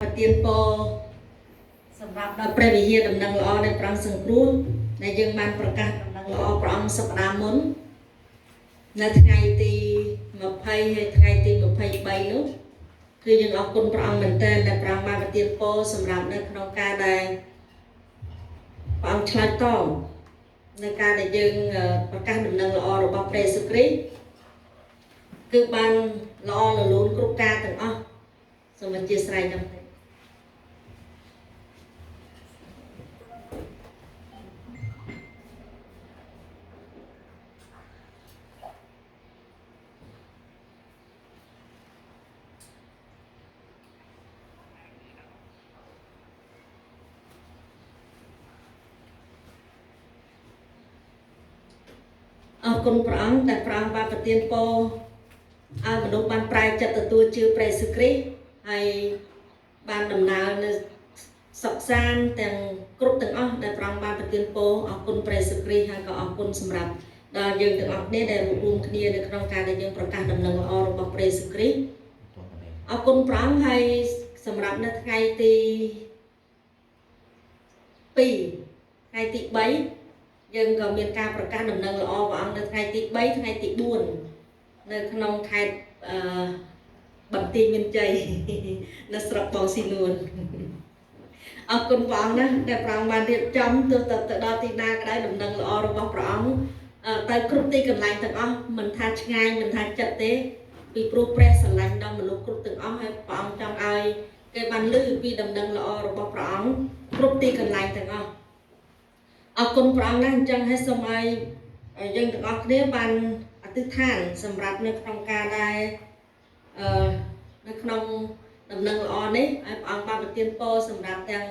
ประเตียนโปสำหรับเราประวิเหตุดำเนินล้อในปรังสังครูในยังมันประกาศดำเนินล้อปรังสัปดาห์มุนในไงตีมาภัยให้ไงตีมาภัยใบนู้คือยังเอาคนปรังเหมือนเต้นในปรังมาประเตียนโปสำหรับในขนมกาได้ปรังชลายต้องในการได้ยังประกาศดำเนินล้อระบบเปรสกรีคือบันล้อหรือลุ้นกรุ๊ปกาต่างอ้อสมัยเจียสไรจำเป็นคนพระองค์แต่พระองค์บาปเตียนโปเอามนุษย์บานปลายจัดตัวชื่อเปรสกรีให้บานดำนาในสักซานแต่งกรุ๊ปต่างอ้อแต่พระองค์บาปเตียนโปเอาคนเปรสกรีให้ก็เอาคนสำหรับดาวยังต่างอ้อเนี่ยได้รวมคดีในโครงการได้ยังประกาศดำเนินอระบบเปรสกรีเอาคนพระองค์ให้สำหรับในไงตีปีไงตีใบยังก็มีการประกาศดำเนินละอว่าในไงตีใบไงตีบุญในขนมไทยบันตีเงินใจในสระบองสีนวลเอาคนฟังนะแต่ปรางบานเรียบจำตัวตัดดาวตีนาก็ได้ดำเนินละอระบบปรางแต่ครุตีกันหลายต่างอ้อมันทัชง่ายมันทัชจัดเต้ปีโปรเปรสหลังดำมันลุกครุต่างอ้อให้ปรางจังไอแกบันลื้อปีดำเนินละอระบบปรางครุตีกันหลายต่างอ้อเอาคนปรางนั่งจังให้สมัยยังต่างอ้อเนี่ยบันอธิษฐานสำหรับในโครงการได้ในขนมดำเนินละนี้ไอ้ปองบานเตียนโปสำหรับยัง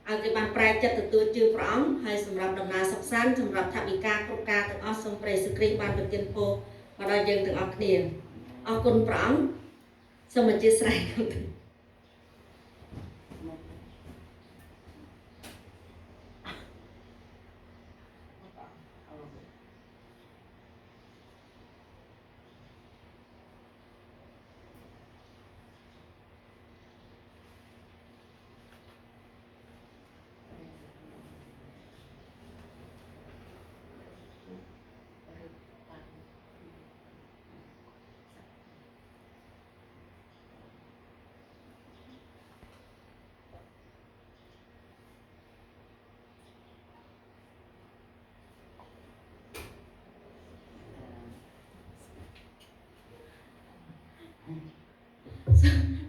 เอาไปบานปลายจัดตัวจือพร้อมให้สำหรับดำนาสักสั้นสำหรับทับิกาโครงการต่างอ้อสมเปรสกรีบานเตียนโปมาได้ยังต่างอ้อเนี่ยเอาคนพร้อมสมัยจีสไรกัน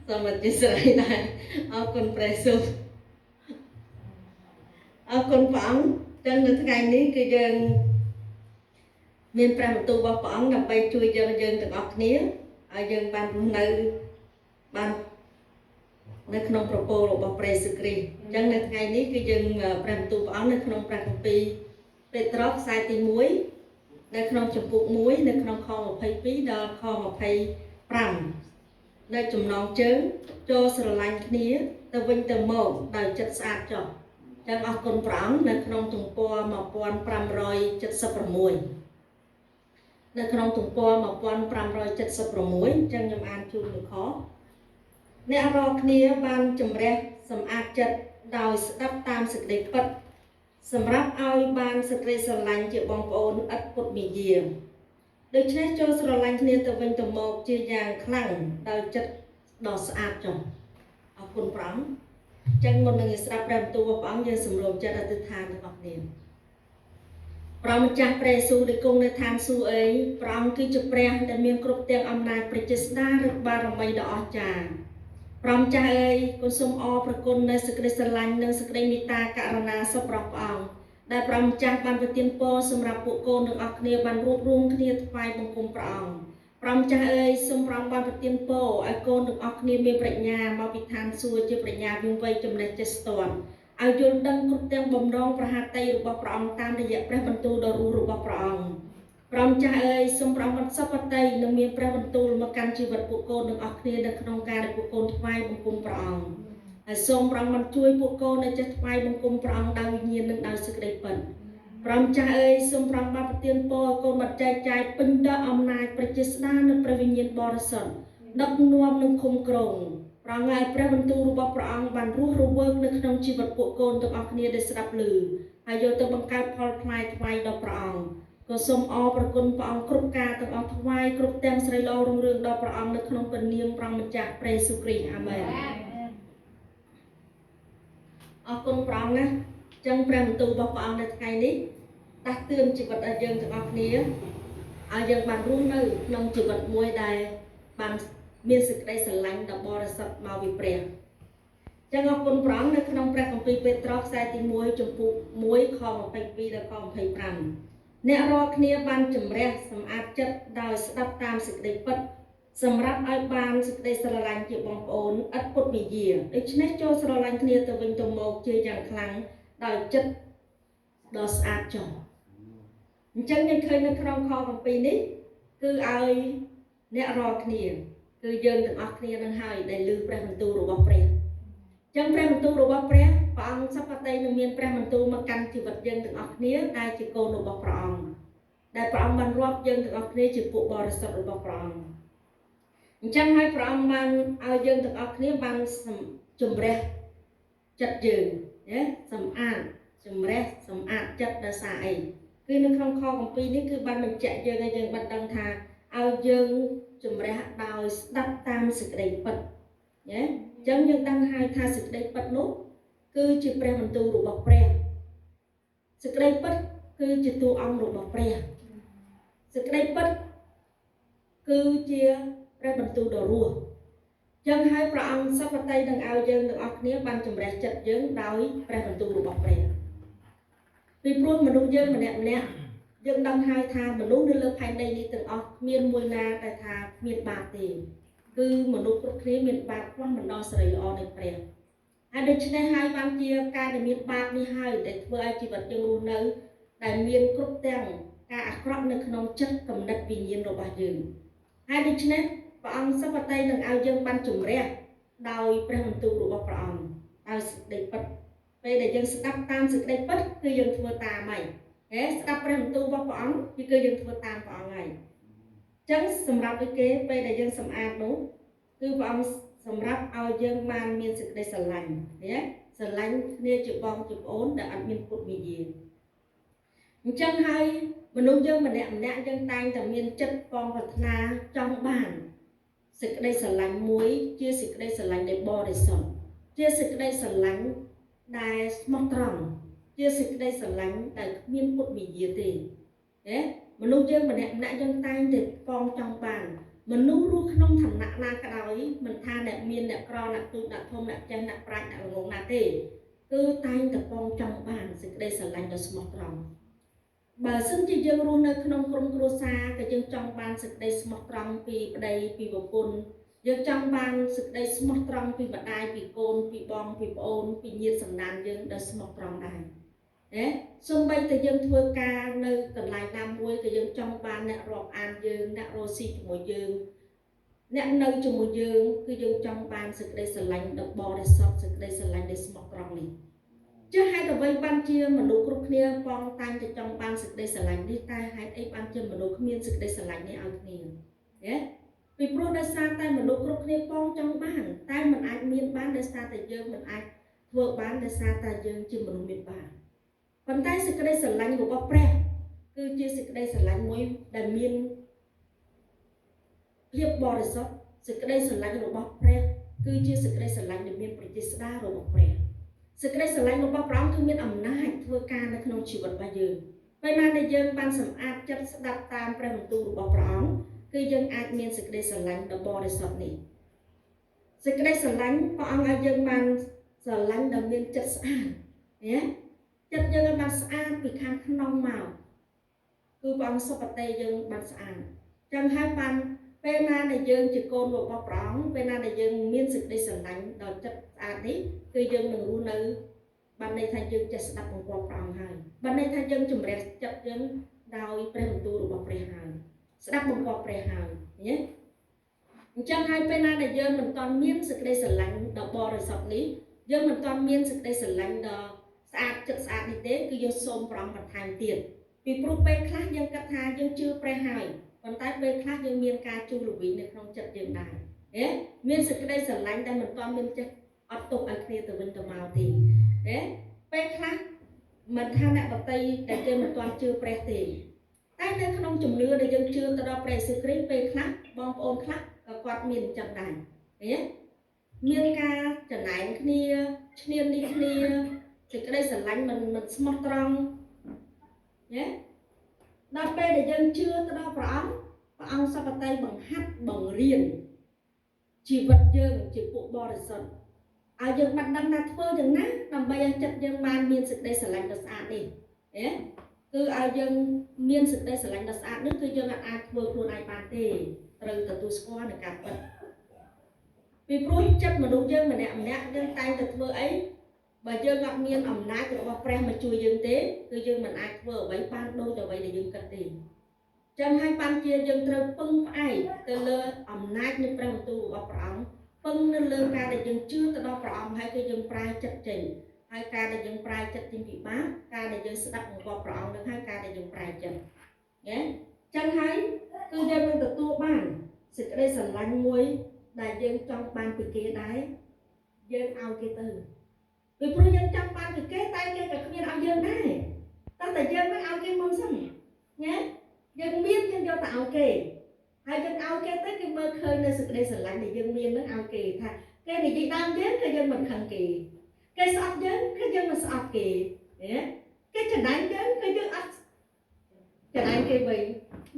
สมัยจีสไรได้เอาคนเปรสเอาคนฝังจังในทางนี้คือยังមានព្រះបន្ទូលរបស់ព្រះអង្គដើម្បីជួយយើងទាំងអស់គ្នាឲ្យយើងបានរស់នៅបាននៅក្នុងប្រពោលរបស់ព្រះសិក្រីអញ្ចឹងនៅថ្ងៃនេះគឺយើងព្រះបន្ទូលព្រះអង្គនៅក្នុងព្រះគម្ពីរពេត្រុសខ្សែទី1នៅក្នុងចំពុក1នៅក្នុងខ22ដល់ខ25នៅចំណងជើងចូលស្រឡាញ់គ្នាទៅវិញទៅមកដោយចិត្តស្អាតចុះអញ្ចឹងអរគុណព្រះអង្គនៅក្នុងទំព័រ1576នៅក្នុងទំព័រ1576អញ្ចឹងខ្ញុំអានជូនលោកខអ្នករាល់គ្នាបានជំរះសម្អាតចិត្តដោយស្ដាប់តាមសេចក្តីពិតសម្រាប់ឲ្យបានសេចក្តីស្រឡាញ់ជាបងប្អូនឥតពុតមាយាដូច្នេះចូលស្រឡាញ់គ្នាទៅវិញទៅមកជាយ៉ាងខ្លាំងដោយចិត្តដ៏ស្អាតចុះអរគុណព្រះអង្គអញ្ចឹងមុននឹងស្ដាប់ព្រះបន្ទូលរបស់ព្រះអង្គយើងសម្រុំចិត្តអធិដ្ឋានរបស់គ្នាព្រះម្ចាស់ព្រះយេស៊ូវដែលគង់នៅឋានសួគ៌អីព្រះអង្គគឺជាព្រះដែលមានគ្រប់ទាំងអំណាចព្រះចេស្តាឬបារមីដ៏អស្ចារ្យព្រះម្ចាស់អើយគុណសូមអរព្រគុណនៅសេចក្តីស្រឡាញ់និងសេចក្តីមេត្តាករុណាសប្បុរសព្រះអង្គដែលព្រះម្ចាស់បានប្រទានពរសម្រាប់ពួកកូនទាំងអស់គ្នាបានរួបរวมគ្នាថ្វាយបង្គំព្រះអង្គព្រះម្ចាស់អើយសូមព្រះអង្គបានប្រទានពរឲ្យកូនទាំងអស់គ្នាមានប្រាជ្ញាមកពីឋានសួគ៌ជាប្រាជ្ញាវិវ័យចំណេះចេះស្ទាត់ឲ្យយល់ដឹងគ្រប់ទាំងបំណងប្រហាតីរបស់ព្រះអង្គតាមរយៈព្រះបន្ទូលដ៏រស់របស់ព្រះអង្គព្រះម្ចាស់អើយសូមព្រះអង្គបានសពតីនឹងមានព្រះបន្ទូលមកកាន់ជីវិតពួកកូនទាំងអស់គ្នានៅក្នុងការដែលពួកកូនថ្វាយបង្គំព្រះអង្គហើយសូមព្រះអង្គបានជួយពួកកូននៅចេះថ្វាយបង្គំព្រះអង្គដោយវិញ្ញាណនិងដោយសេចក្តីពិតព្រះម្ចាស់អើយសូមព្រះអង្គបានប្រទានពរកូនបានចែកចាយពេញដោយអំណាចព្រះចេស្តានិងព្រះវិញ្ញាណបរិសុទ្ធដឹកនាំនិងគុំគ្រង ប្រងើព្រះបន្ទូលរបស់ព្រះអង្គបានរស់រវើកនៅក្នុងជីវិតពួកកូនទាំងអស់គ្នាដែលស្ដាប់ឮហើយយកទៅបង្កើតផលផ្លែថ្វាយដល់ព្រះអង្គក៏សូមអរព្រគុណព្រះអង្គគ្រប់ការទាំងអស់ថ្វាយគ្រប់ទាំងស្រីល្អរុងរឿងដល់ព្រះអង្គនៅក្នុងព្រះនាមព្រះម្ចាស់ព្រះយេស៊ូវគ្រីស្ទអាមែនអរគុណព្រះអង្គណាចឹងព្រះបន្ទូលរបស់ព្រះអង្គនៅថ្ងៃនេះដាស់តឿនជីវិតឲ្យយើងទាំងអស់គ្នាឲ្យយើងបានរស់នៅក្នុងជីវិតមួយដែលបានមានសេចក្តីស្រឡាញ់ដ៏បរិសុទ្ធមកពីព្រះចឹងអរគុណព្រះអង្គនៅក្នុងព្រះគម្ពីរពេត្រុសខ្សែទី1ចំពុក1ខ22ដល់ខ25អ្នករាល់គ្នាបានជំរះសម្អាតចិត្តដោយស្ដាប់តាមសេចក្តីពិតសម្រាប់ឲ្យបានសេចក្តីស្រឡាញ់ជាបងប្អូនឥតពុតវិយាដូច្នេះចូលស្រឡាញ់គ្នាទៅវិញទៅមកជាយ៉ាងខ្លាំងដោយចិត្តដ៏ស្អាតចុះអញ្ចឹងយើងឃើញនៅក្នុងខគម្ពីរនេះគឺឲ្យអ្នករាល់គ្នាគឺយើងទាំងអស់គ្នានឹងហើយដែលឮព្រះបន្ទូលរបស់ព្រះអញ្ចឹងព្រះបន្ទូលរបស់ព្រះអង្គសព្វតីនឹងមានព្រះបន្ទូលមកកាន់ជីវិតយើងទាំងអស់គ្នាដែលជាកូនរបស់ព្រះអង្គដែលព្រះអង្គបានរាប់យើងទាំងអស់គ្នាជាពួកបរិសុទ្ធរបស់ព្រះអង្គអញ្ចឹងហើយព្រះអង្គបានឲ្យយើងទាំងអស់គ្នាបានជំរះចិត្តយើងណាសម្អាតជំរះសម្អាតចិត្តដោយសារអីគឺនៅក្នុងខគម្ពីរនេះគឺបានបញ្ជាក់យើងឲ្យយើងបានដឹងថាឲ្យយើងជំរះដោយស្ដាប់តាមសេចក្តីពិតណាអញ្ចឹងយើងដឹងហើយថាសេចក្តីពិតនោះគឺជាព្រះបន្ទូលរបស់ព្រះសេចក្តីពិតគឺជាតួអង្គរបស់ព្រះសេចក្តីពិតគឺជាព្រះបន្ទូលដ៏រស់ចឹងហើយព្រះអង្គសព្វតីនឹងឲ្យយើងទាំងអស់គ្នាបានជំរះចិត្តយើងដោយព្រះបន្ទូលរបស់ព្រះពីព្រោះមនុស្សយើងម្នាក់យើងដឹងហើយថាមនុស្សនៅលើផែនដីនេះទាំងអស់គ្មានមួយណាដែលថាគ្មានបាបទេគឺមនុស្សគ្រប់គ្នាមានបាបខ្វះមិនដល់សេរីល្អនៃព្រះហើយដូច្នេះហើយបានជាការដែលមានបាបនេះហើយដែលធ្វើឲ្យជីវិតយើងរស់នៅដែលមានគ្រប់ទាំងការអាក្រក់នៅក្នុងចិត្តគំនិតវិញ្ញាណរបស់យើងហើយដូច្នេះព្រះអង្គសព្វតីនឹងឲ្យយើងបានជំរះដោយព្រះបន្ទូលរបស់ព្រះអង្គដោយសេចក្តីពិតពេលដែលយើងស្ដាប់តាមសេចក្តីពិតគឺយើងធ្វើតាមហើយស្ដាប់ព្រះបន្ទូលរបស់ព្រះអង្គគឺយើងធ្វើតាមព្រះអង្គហើយអញ្ចឹងសម្រាប់ឲ្យគេពេលដែលយើងសម្អាតនោះគឺព្រះអង្គសម្រាប់ឲ្យយើងបានមានសេចក្តីស្រឡាញ់ណាស្រឡាញ់គ្នាជាបងជាប្អូនដែលអត់មានពុតវិយាអញ្ចឹងហើយមនុស្សយើងម្នាក់យើងតែងតែមានចិត្តបងប្រាថ្នាចង់បានសេចក្តីស្រឡាញ់មួយជាសេចក្តីស្រឡាញ់ដែលបរិសុទ្ធជាសេចក្តីស្រឡាញ់ដែលស្មោះត្រង់ជាសេចក្តីស្រឡាញ់ដែលគ្មានពុតវិយាទេណាមនុស្សយើងម្នាក់យើងតែងតែបងចង់បានមនុស្សរស់ក្នុងឋានៈណាក៏ដោយមិនថាអ្នកមានអ្នកក្រអ្នកទូចអ្នកធំអ្នកចេះអ្នកប្រាជ្ញអ្នកល្ងងណាទេគឺតែងតែបងចង់បានសេចក្តីស្រឡាញ់ដ៏ស្មោះត្រង់បើសិនជាយើងរស់នៅក្នុងក្រុមគ្រួសារក៏យើងចង់បានសេចក្តីស្មោះត្រង់ពីប្តីពីប្រពន្ធយើងចង់បានសេចក្តីស្មោះត្រង់ពីម្ដាយពីកូនពីបងពីប្អូនពីញាតិសន្តានយើងដែលស្មោះត្រង់ដែរណាសូម្បីតែយើងធ្វើការនៅកន្លែងណាមួយក៏យើងចង់បានអ្នករាប់អានយើងអ្នករស់ស៊ីជាមួយយើងអ្នកនៅជាមួយយើងគឺយើងចង់បានសេចក្តីស្រឡាញ់ដ៏បរិសុទ្ធសេចក្តីស្រឡាញ់ដែលស្មោះត្រង់នេះចុះហេតុអ្វីបានជាមនុស្សគ្រប់គ្នាបងតែងតែចង់បានសេចក្តីស្រឡាញ់នេះតែហេតុអីបានជាមនុស្សគ្មានសេចក្តីស្រឡាញ់នេះឲ្យគ្នាណាពីព្រោះដោយសារតែមនុស្សគ្រប់គ្នាបងចង់បានតែមិនអាចមានបានដោយសារតែយើងមិនអាចធ្វើបានដោយសារតែយើងជាមនុស្សមានបាបប៉ុន្តែសេចក្តីស្រឡាញ់របស់ព្រះគឺជាសេចក្តីស្រឡាញ់មួយដែលមានភាពបរិសុទ្ធសេចក្តីស្រឡាញ់របស់ព្រះគឺជាសេចក្តីស្រឡាញ់ដែលមានប្រតិស្ដារបស់ព្រះសេចក្តីស្រឡាញ់របស់ព្រះអង្គគឺមានអំណាចធ្វើការនៅក្នុងជីវិតរបស់យើងពេលណាដែលយើងបានសម្អាតចិត្តស្ដាប់តាមព្រះបន្ទូលរបស់ព្រះអង្គគឺយើងអាចមានសេចក្តីស្រឡាញ់ដ៏បរិសុទ្ធនេះសេចក្តីស្រឡាញ់ព្រះអង្គឲ្យយើងបានស្រឡាញ់ដែលមានចិត្តស្អាតណាចិត្តយើងបានស្អាតពីខាងក្នុងមកគឺព្រះអង្គសុបតីយើងបានស្អាតចឹងហើយបានពេលណាដែលយើងជាកូនរបស់ព្រះអង្គពេលណាដែលយើងមានសេចក្តីស្រឡាញ់ដល់ចិត្តស្អាតនេះគឺយើងនឹងរស់នៅបានន័យថាយើងចេះស្ដាប់បង្គាប់ព្រះអង្គហើយបានន័យថាយើងជំរះចិត្តយើងដោយព្រះបន្ទូលរបស់ព្រះហើយស្ដាប់បង្គាប់ព្រះហើយណាអញ្ចឹងហើយពេលណាដែលយើងមិនទាន់មានសេចក្តីស្រឡាញ់ដ៏បរិសុទ្ធនេះយើងមិនទាន់មានសេចក្តីស្រឡាញ់ដ៏ស្អាតចិត្តស្អាតនេះទេគឺយើងសូមព្រះអង្គបន្ថែមទៀតពីព្រោះពេលខ្លះយើងគិតថាយើងជឿព្រះហើយប៉ុន្តែពេលខ្លះយើងមានការជូរល្វីងនៅក្នុងចិត្តយើងដែរ មានសេចក្តីស្រឡាញ់ដែលមិនទាន់មានចិត្តអត់ទុកឲ្យគ្នាទៅវិញទៅមកទេពេលខ្លះមិនថាអ្នកដតីដែលគេមិនទាន់ជឿព្រះទេតែនៅក្នុងជំនឿដែលយើងជឿទៅដល់ព្រះយេស៊ូវគ្រីស្ទពេលខ្លះបងប្អូនខ្លះក៏គាត់មានអញ្ចឹងដែរមានការចំណែនគ្នាឈ្នានីសគ្នាសេចក្តីស្រឡាញ់មិនស្មោះត្រង់ដល់ពេលដែលយើងជឿទៅដល់ព្រះអង្គសពតៃបង្ហាត់បង្រៀនជីវិតយើងជាពួកបរិសុទ្ធឲ្យយើងបានដឹងថាធ្វើយ៉ាងណាដើម្បីឲ្យចិត្តយើងបានមានសេចក្តីស្រឡាញ់ដ៏ស្អាតនេះគឺឲ្យយើងមានសេចក្តីស្រឡាញ់ដ៏ស្អាតនេះគឺយើងអាចធ្វើខ្លួនឯងបានទេត្រូវទទួលស្គាល់នឹងការពិតពីព្រោះចិត្តមនុស្សយើងម្នាក់យើងតែងតែធ្វើអីបើយើងអត់មានអំណាចរបស់ព្រះមកជួយយើងទេគឺយើងមិនអាចធ្វើអ្វីបានដូចអ្វីដែលយើងគិតទេចឹងហើយបានជាយើងត្រូវពឹងផ្អែកទៅលើអំណាចនៃព្រះបន្ទូលរបស់ព្រះអង្គពឹងនៅលើការដែលយើងជឿទៅដល់ព្រះអង្គហើយគឺយើងប្រែចិត្តចេញហើយការដែលយើងប្រែចិត្តចេញពីបាបការដែលយើងស្ដាប់បង្គាប់ព្រះអង្គនឹងហើយការដែលយើងប្រែចិត្តចឹងហើយគឺយើងនឹងទទួលបានសេចក្តីស្រឡាញ់មួយដែលយើងចង់បានពីគេដែរយើងឲ្យគេទៅពីព្រោះយើងចង់បានពីគេតែគេក៏គ្មានឲ្យយើងដែរតែយើងមិនឲ្យគេមុនសិនយើងមានយើងយកទៅឲ្យគេហើយយើងឲ្យគេទៅគេមើលឃើញនៅសេចក្តីស្រឡាញ់ដែលយើងមាននឹងឲ្យគេថាគេនិយាយដើមយើងគឺយើងមិនខឹងគេស្អប់យើងគឺយើងមិនស្អប់គេគេចំណែនយើងគឺយើងអត់ចំណែនគេវិញ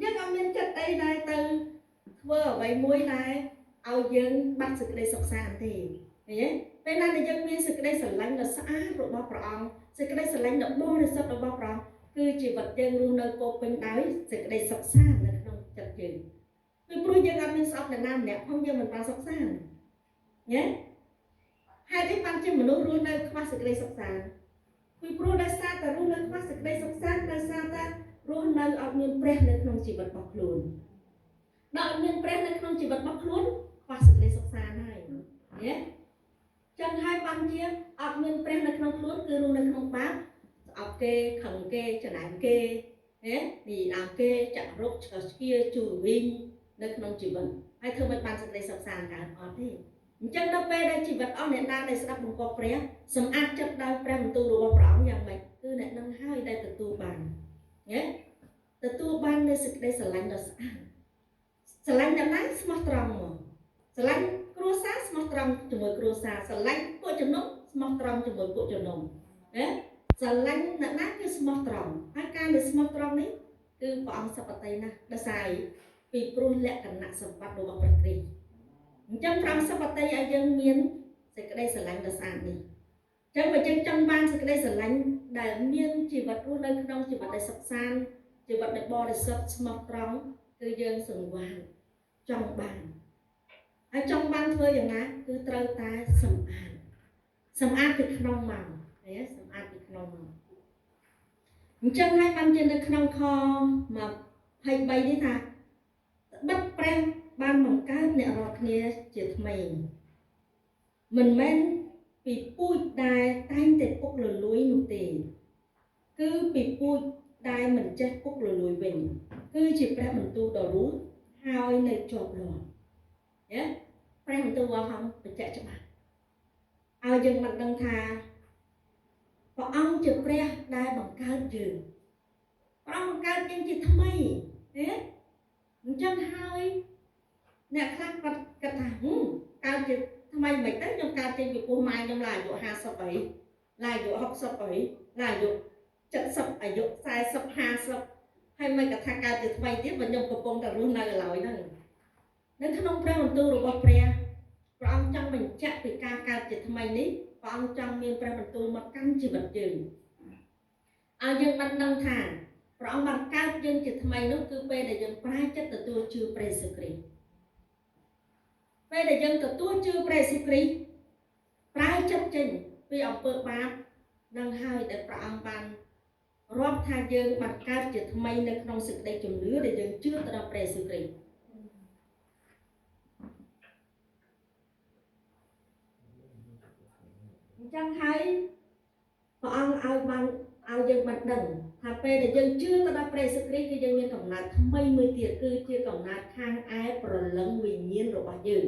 យើងអត់មានចិត្តអីដែរទៅធ្វើអ្វីមួយដែរឲ្យយើងបាត់សេចក្តីសុខសាន្តទេពេលណាដែលយើងមានសេចក្តីស្រឡាញ់ដ៏ស្អាតរបស់ព្រះអង្គសេចក្តីស្រឡាញ់ដ៏បរិសុទ្ធរបស់ព្រះអង្គគឺជីវិតយើងរស់នៅពោពេញដោយសេចក្តីសុខសាន្តនៅក្នុងចិត្តយើងពីព្រោះយើងអត់មានស្អប់អ្នកណាម្នាក់ផងយើងមិនបានសុខសាន្តហើយនេះបានជាមនុស្សរស់នៅខ្វះសេចក្តីសុខសាន្តពីព្រោះដោយសារតែរស់នៅខ្វះសេចក្តីសុខសាន្តដោយសារតែរស់នៅអត់មានព្រះនៅក្នុងជីវិតរបស់ខ្លួនដល់អត់មានព្រះនៅក្នុងជីវិតរបស់ខ្លួនខ្វះសេចក្តីសុខសាន្តហើយចឹងហើយបានជាអត់មានព្រះនៅក្នុងខ្លួនគឺរស់នៅក្នុងបាបស្អប់គេខឹងគេចំណែនគេនិយាយដើមគេចាក់រុកឆ្កឹះឆ្កៀជួវិញនៅក្នុងជីវិតហើយធ្វើមិនបានសេចក្តីសុខសាន្តកើតអត់ទេអញ្ចឹងដល់ពេលដែលជីវិតអស់អ្នកណាដែលស្ដាប់បង្គាប់ព្រះសម្អាតចិត្តដោយព្រះបន្ទូលរបស់ព្រះអង្គយ៉ាងម៉េចគឺអ្នកនឹងហើយដែលទទួលបានទទួលបាននូវសេចក្តីស្រឡាញ់ដ៏ស្អាតស្រឡាញ់អ្នកណាស្មោះត្រង់មកស្រឡាញ់គ្រួសារស្មោះត្រង់ជាមួយគ្រួសារស្រឡាញ់ពួកចំណុំស្មោះត្រង់ជាមួយពួកចំណុំស្រឡាញ់អ្នកណាគឺស្មោះត្រង់ហើយការដែលស្មោះត្រង់នេះគឺព្រះអង្គសពតិណាស់ដោយសារពីព្រោះលក្ខណៈសម្បត្តិរបស់ព្រះគ្រីស្ទអញ្ចឹងព្រះអង្គសពតិឲ្យយើងមានសេចក្តីស្រឡាញ់ដ៏ស្អាតនេះអញ្ចឹងបើយើងចង់បានសេចក្តីស្រឡាញ់ដែលមានជីវិតរស់នៅក្នុងជីវិតដែលសុខសាន្តជីវិតដែលបរិសុទ្ធស្មោះត្រង់គឺយើងសង្វាតចង់បានហើយចង់បានធ្វើយ៉ាងណាគឺត្រូវតែសម្អាតពីក្នុងមកសម្អាតពីក្នុងមកអញ្ចឹងហើយបានជានៅក្នុងខ23នេះថាបិទព្រះបានបង្កើតអ្នករាល់គ្នាជាថ្មីមិនមែនពីពូជដែលតែងតែពុករលួយនោះទេគឺពីពូជដែលមិនចេះពុករលួយវិញគឺជាព្រះបន្ទូលដ៏រស់ហើយនៅជាប់លាប់ព្រះបន្ទូលរបស់អង្គបញ្ជាក់ច្បាស់ឲ្យយើងបានដឹងថាព្រះអង្គជាព្រះដែលបង្កើតយើងព្រះអង្គបង្កើតយើងជាថ្មីអញ្ចឹងហើយអ្នកខ្លះគាត់គិតថាកើតជាថ្មីមិនទៅខ្ញុំកើតចេញពីពោះម៉ែខ្ញុំឡាអាយុ50អីឡាអាយុ60អីឡាអាយុ70អាយុ40 50ហើយមិនក៏ថាកើតជាថ្មីទៀតបើខ្ញុំកំពុងតែរស់នៅឡើយហ្នឹងនៅក្នុងព្រះបន្ទូលរបស់ព្រះអង្គចង់បញ្ជាក់ពីការកើតជាថ្មីនេះព្រះអង្គចង់មានព្រះបន្ទូលមកកាន់ជីវិតយើងឲ្យយើងបានដឹងថាព្រះអង្គបានកើតយើងជាថ្មីនោះគឺពេលដែលយើងប្រែចិត្តទទួលជឿព្រះយេស៊ូវគ្រីស្ទពេលដែលយើងទទួលជឿព្រះយេស៊ូវគ្រីស្ទប្រែចិត្តចេញពីអំពើបាបនឹងហើយដែលព្រះអង្គបានរាប់ថាយើងបានកើតជាថ្មីនៅក្នុងសេចក្តីជំនឿដែលយើងជឿទៅដល់ព្រះយេស៊ូវគ្រីស្ទអញ្ចឹងហើយព្រះអង្គឲ្យយើងបានដឹងថាពេលដែលយើងជឿទៅដល់ព្រះយេស៊ូវគ្រីស្ទគឺយើងមានកំណើតថ្មីមួយទៀតគឺជាកំណើតខាងឯព្រលឹងវិញ្ញាណរបស់យើង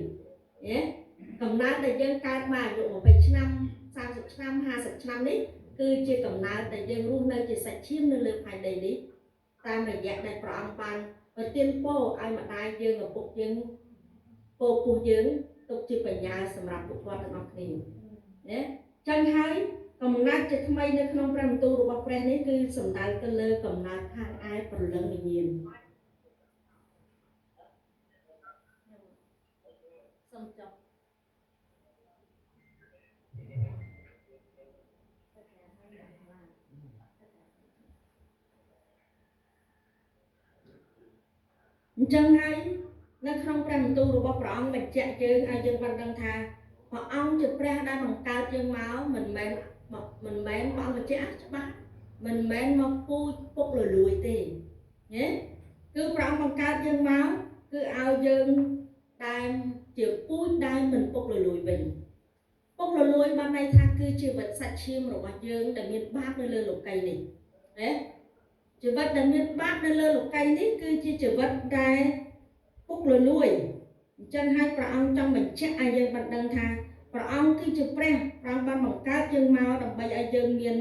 កំណើតដែលយើងកើតមកអាយុ20ឆ្នាំ30ឆ្នាំ50ឆ្នាំនេះគឺជាកំណើតដែលយើងរស់នៅជាសាច់ឈាមនៅលើផែនដីនេះតាមរយៈដែលព្រះអង្គបានប្រទានពរឲ្យម្ដាយយើងឪពុកយើងពរពោះយើងទុកជាបញ្ញាសម្រាប់ពួកគាត់ទាំងអស់គ្នាណាចឹងហើយកំណើតជាថ្មីនៅក្នុងព្រះបន្ទូលរបស់ព្រះនេះគឺសំដៅទៅលើកំណើតខាងឯព្រលឹងវិញ្ញាណសូមចុះអញ្ចឹងហើយនៅក្នុងព្រះបន្ទូលរបស់ព្រះអង្គបញ្ជាក់យើងឲ្យយើងបានដឹងថាព្រះអង្គជាព្រះដែលបង្កើតយើងមកមិនមែនព្រះអង្គបញ្ជាក់ច្បាស់មិនមែនមកពូជពុកលលួយទេណាគឺព្រះអង្គបង្កើតយើងមកគឺឲ្យយើងដែលជាពូជដែលមិនពុកលលួយវិញពុកលលួយបានន័យថាគឺជីវិតសាច់ឈាមរបស់យើងដែលមានបាបនៅលើលោកីយ៍នេះណាជីវិតដែលមានបាបនៅលើលោកីយ៍នេះគឺជាជីវិតដែលពុកលលួយអញ្ចឹងហើយព្រះអង្គចង់បញ្ជាក់ឲ្យយើងបានដឹងថាព្រះអង្គគឺជាព្រះអង្គបានបង្កើតយើងមកដើម្បីឲ្យយើងមាន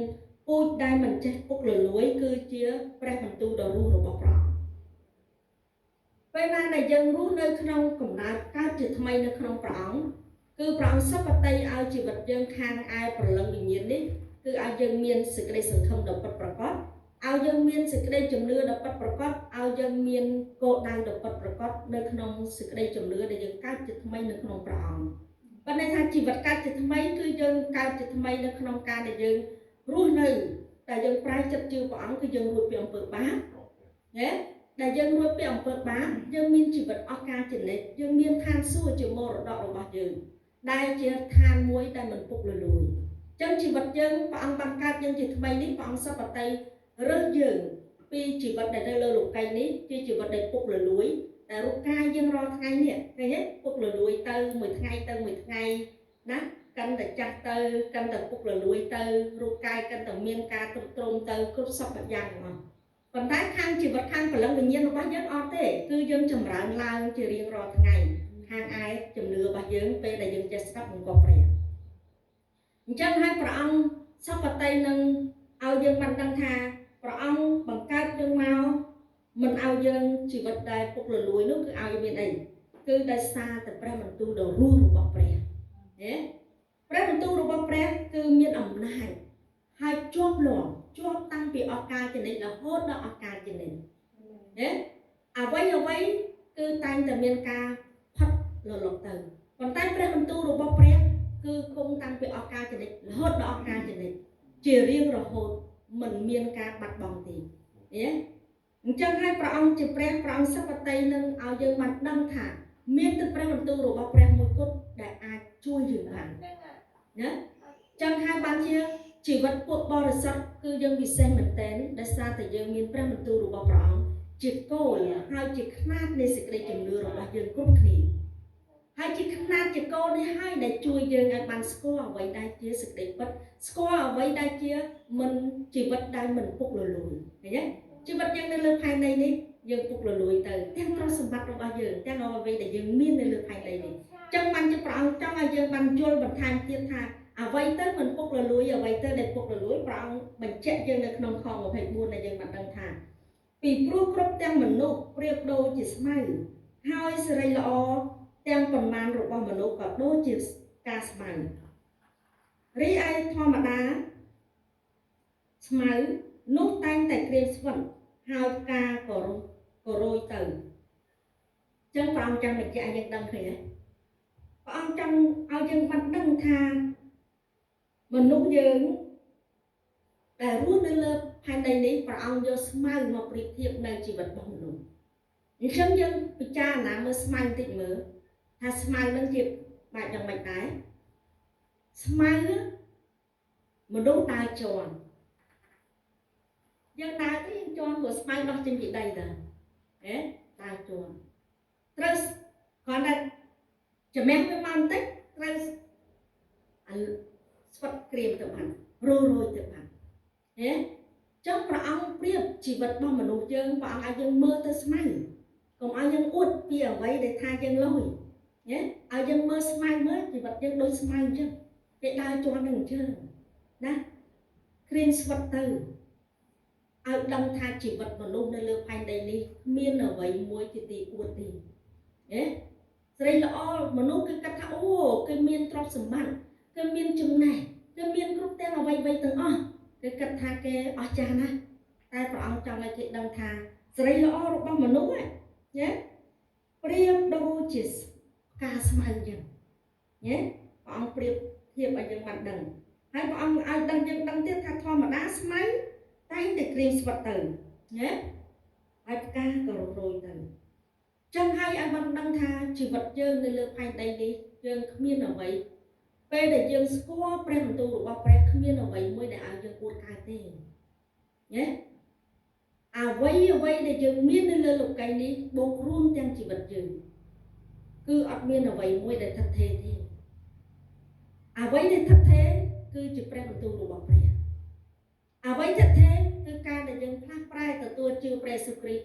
ពូជដែលមិនចេះពុកលលួយគឺជាព្រះបន្ទូលដ៏រស់របស់ព្រះអង្គពេលណាដែលយើងរស់នៅក្នុងកំណើតកើតជាថ្មីនៅក្នុងព្រះអង្គគឺព្រះអង្គសុបតីឲ្យជីវិតយើងខាងឯព្រលឹងវិញ្ញាណនេះគឺឲ្យយើងមានសេចក្តីសង្ឃឹមដ៏ពិតប្រាកដឲ្យយើងមានសេចក្តីជំនឿដ៏ពិតប្រាកដឲ្យយើងមានគោលដៅដ៏ពិតប្រាកដនៅក្នុងសេចក្តីជំនឿដែលយើងកើតជាថ្មីនៅក្នុងព្រះអង្គប៉ុន្តែថាជីវិតកើតជាថ្មីគឺយើងកើតជាថ្មីនៅក្នុងការដែលយើងរស់នៅតែយើងប្រែចិត្តជឿព្រះអង្គគឺយើងរួចពីអំពើបាបណាដែលយើងរួចពីអំពើបាបយើងមានជីវិតអស់ការចំណេះយើងមានឋានសួគ៌ជាមរតករបស់យើងដែលជាឋានមួយដែលមិនពុកលលួយអញ្ចឹងជីវិតយើងព្រះអង្គបានកើតយើងជាថ្មីនេះព្រះអង្គសុបតីរើសយើងពីជីវិតដែលនៅលើលោកីយ៍នេះជាជីវិតដែលពុកលលួយតែរូបកាយយើងរាល់ថ្ងៃនេះឃើញទេពុកលលួយទៅមួយថ្ងៃទៅមួយថ្ងៃណាកាន់តែចាស់ទៅកាន់តែពុកលលួយទៅរូបកាយកាន់តែមានការទ្រុឌទ្រោមទៅគ្រប់សពយ៉ាងហ្មងប៉ុន្តែខាងជីវិតខាងព្រលឹងវិញ្ញាណរបស់យើងអត់ទេគឺយើងចម្រើនឡើងជារៀងរាល់ថ្ងៃខាងឯជំនឿរបស់យើងពេលដែលយើងចេះស្ដាប់បង្គាប់ព្រះអញ្ចឹងហើយព្រះអង្គសុបតីនឹងឲ្យយើងបានដឹងថាព្រះអង្គបង្កើតយើងមកមិនឲ្យយើងជីវិតដែលពុកលលួយនោះគឺឲ្យមានអីគឺដោយសារតែព្រះបន្ទូលដ៏រស់របស់ព្រះណាព្រះបន្ទូលរបស់ព្រះគឺមានអំណាចហើយជាប់លាប់ជាប់តាំងពីអកាលចនិចរហូតដល់អកាលចនិចណាអ្វីគឺតែងតែមានការផុតលលកទៅប៉ុន្តែព្រះបន្ទូលរបស់ព្រះគឺគង់តាំងពីអកាលចនិចរហូតដល់អកាលចនិចជារៀងរហូតមិនមានការបាត់បង់ទេណាអញ្ចឹងហើយព្រះអង្គជាព្រះអង្គសុបតីនឹងឲ្យយើងបានដឹងថាមានទឹកព្រះបន្ទូលរបស់ព្រះមួយគត់ដែលអាចជួយយើងបានណាអញ្ចឹងហើយបានជាជីវិតពួកបរិសុទ្ធគឺយើងពិសេសមែនទែនដោយសារតែយើងមានព្រះបន្ទូលរបស់ព្រះអង្គជាគោលហើយជាខ្នាតនៃសេចក្តីជំនឿរបស់យើងគ្រប់គ្នាហើយជាខ្នាតជាគោលនេះហើយដែលជួយយើងឲ្យបានស្គាល់អ្វីដែលជាសេចក្តីពិតស្គាល់អ្វីដែលជាមិនជីវិតដែលមិនពុកលលួយឃើញទេជីវិតយើងនៅលើផែនដីនេះយើងពុកលលួយទៅទាំងទ្រព្យសម្បត្តិរបស់យើងទាំងអ្វីដែលយើងមាននៅលើផែនដីនេះចឹងបានជាព្រះអង្គចង់ឲ្យយើងបានយល់បន្ថែមទៀតថាអ្វីទៅមិនពុកលលួយអ្វីទៅដែលពុកលលួយព្រះអង្គបញ្ជាក់យើងនៅក្នុងខ24ដែលយើងបានដឹងថាពីព្រោះគ្រប់ទាំងមនុស្សប្រៀបដូចជាស្មៅហើយសេរីល្អទាំងប៉ុន្មានរបស់មនុស្សក៏ដូចជាការស្មៅរីឯធម្មតាស្មៅនោះតែងតែក្រៀមស្វិនហើយផ្កាក៏រោយទៅចឹងព្រះអង្គចង់បញ្ជាក់ឲ្យយើងដឹងឃើញទេព្រះអង្គចង់ឲ្យយើងបានដឹងថាមនុស្សយើងដែលរស់នៅលើផែនដីនេះព្រះអង្គយកស្មៅមកប្រៀបធៀបនៅជីវិតរបស់មនុស្សអញ្ចឹងយើងពិចារណាមើលស្មៅបន្តិចមើលថាស្មៅនឹងជាបែបយ៉ាងម៉េចដែរស្មៅមនុស្សដើរជន់យើងដើរទៅយើងជន់ព្រោះស្មៅដោះចេញពីដីទៅដើរជន់ត្រូវគ្រាន់តែចម្រាំងវាមកបន្តិចត្រូវស្វិតក្រៀមទៅបានរយទៅបានចឹងព្រះអង្គប្រៀបជីវិតរបស់មនុស្សយើងព្រះអង្គឲ្យយើងមើលទៅស្មៅកុំឲ្យយើងអួតពីអ្វីដែលថាយើងលយ nhé ai dân mơ smile mới thì vật dân đôi smile chứ cái đai cho đừng chứ nè cream vật từ ai đăng tha chỉ vật mà luôn nơi lơ phanh đây đi miên ở vậy muối thì tì uột tì nhé đây là mà nó cái cắt tháo cái miên trọc sầm mặn cái miên chừng này cái miên group tên là vay vay từng cái cắt tha cái cha na tai bảo ông trong này cái đăng tha đây là rồi bằng mà nó nhé priệp đâu chỉ ca smile dân nhé ông priệp thiệp ở dân mặt đằng hai ông ai đăng tiếp thà thoa mà đá smile tay để cream vật từ nhé ai ca rồi từ chẳng hai ai bằng đăng tha chỉ vật dương nên lược hai đây đi dương miên ở vậy về để dương score pre một tu được pre miên ở vậy mới để ai dương cuốn cài tên nhé vậy để dương miên nên lược cái đi bố run chẳng chỉ vật dương cứ ở miên ở vậy mới để thật thế thì vậy để thật thế cứ chỉ pre một tu được pre vậy thật thế cứ ca để dương phát pre từ tua chưa pre sukri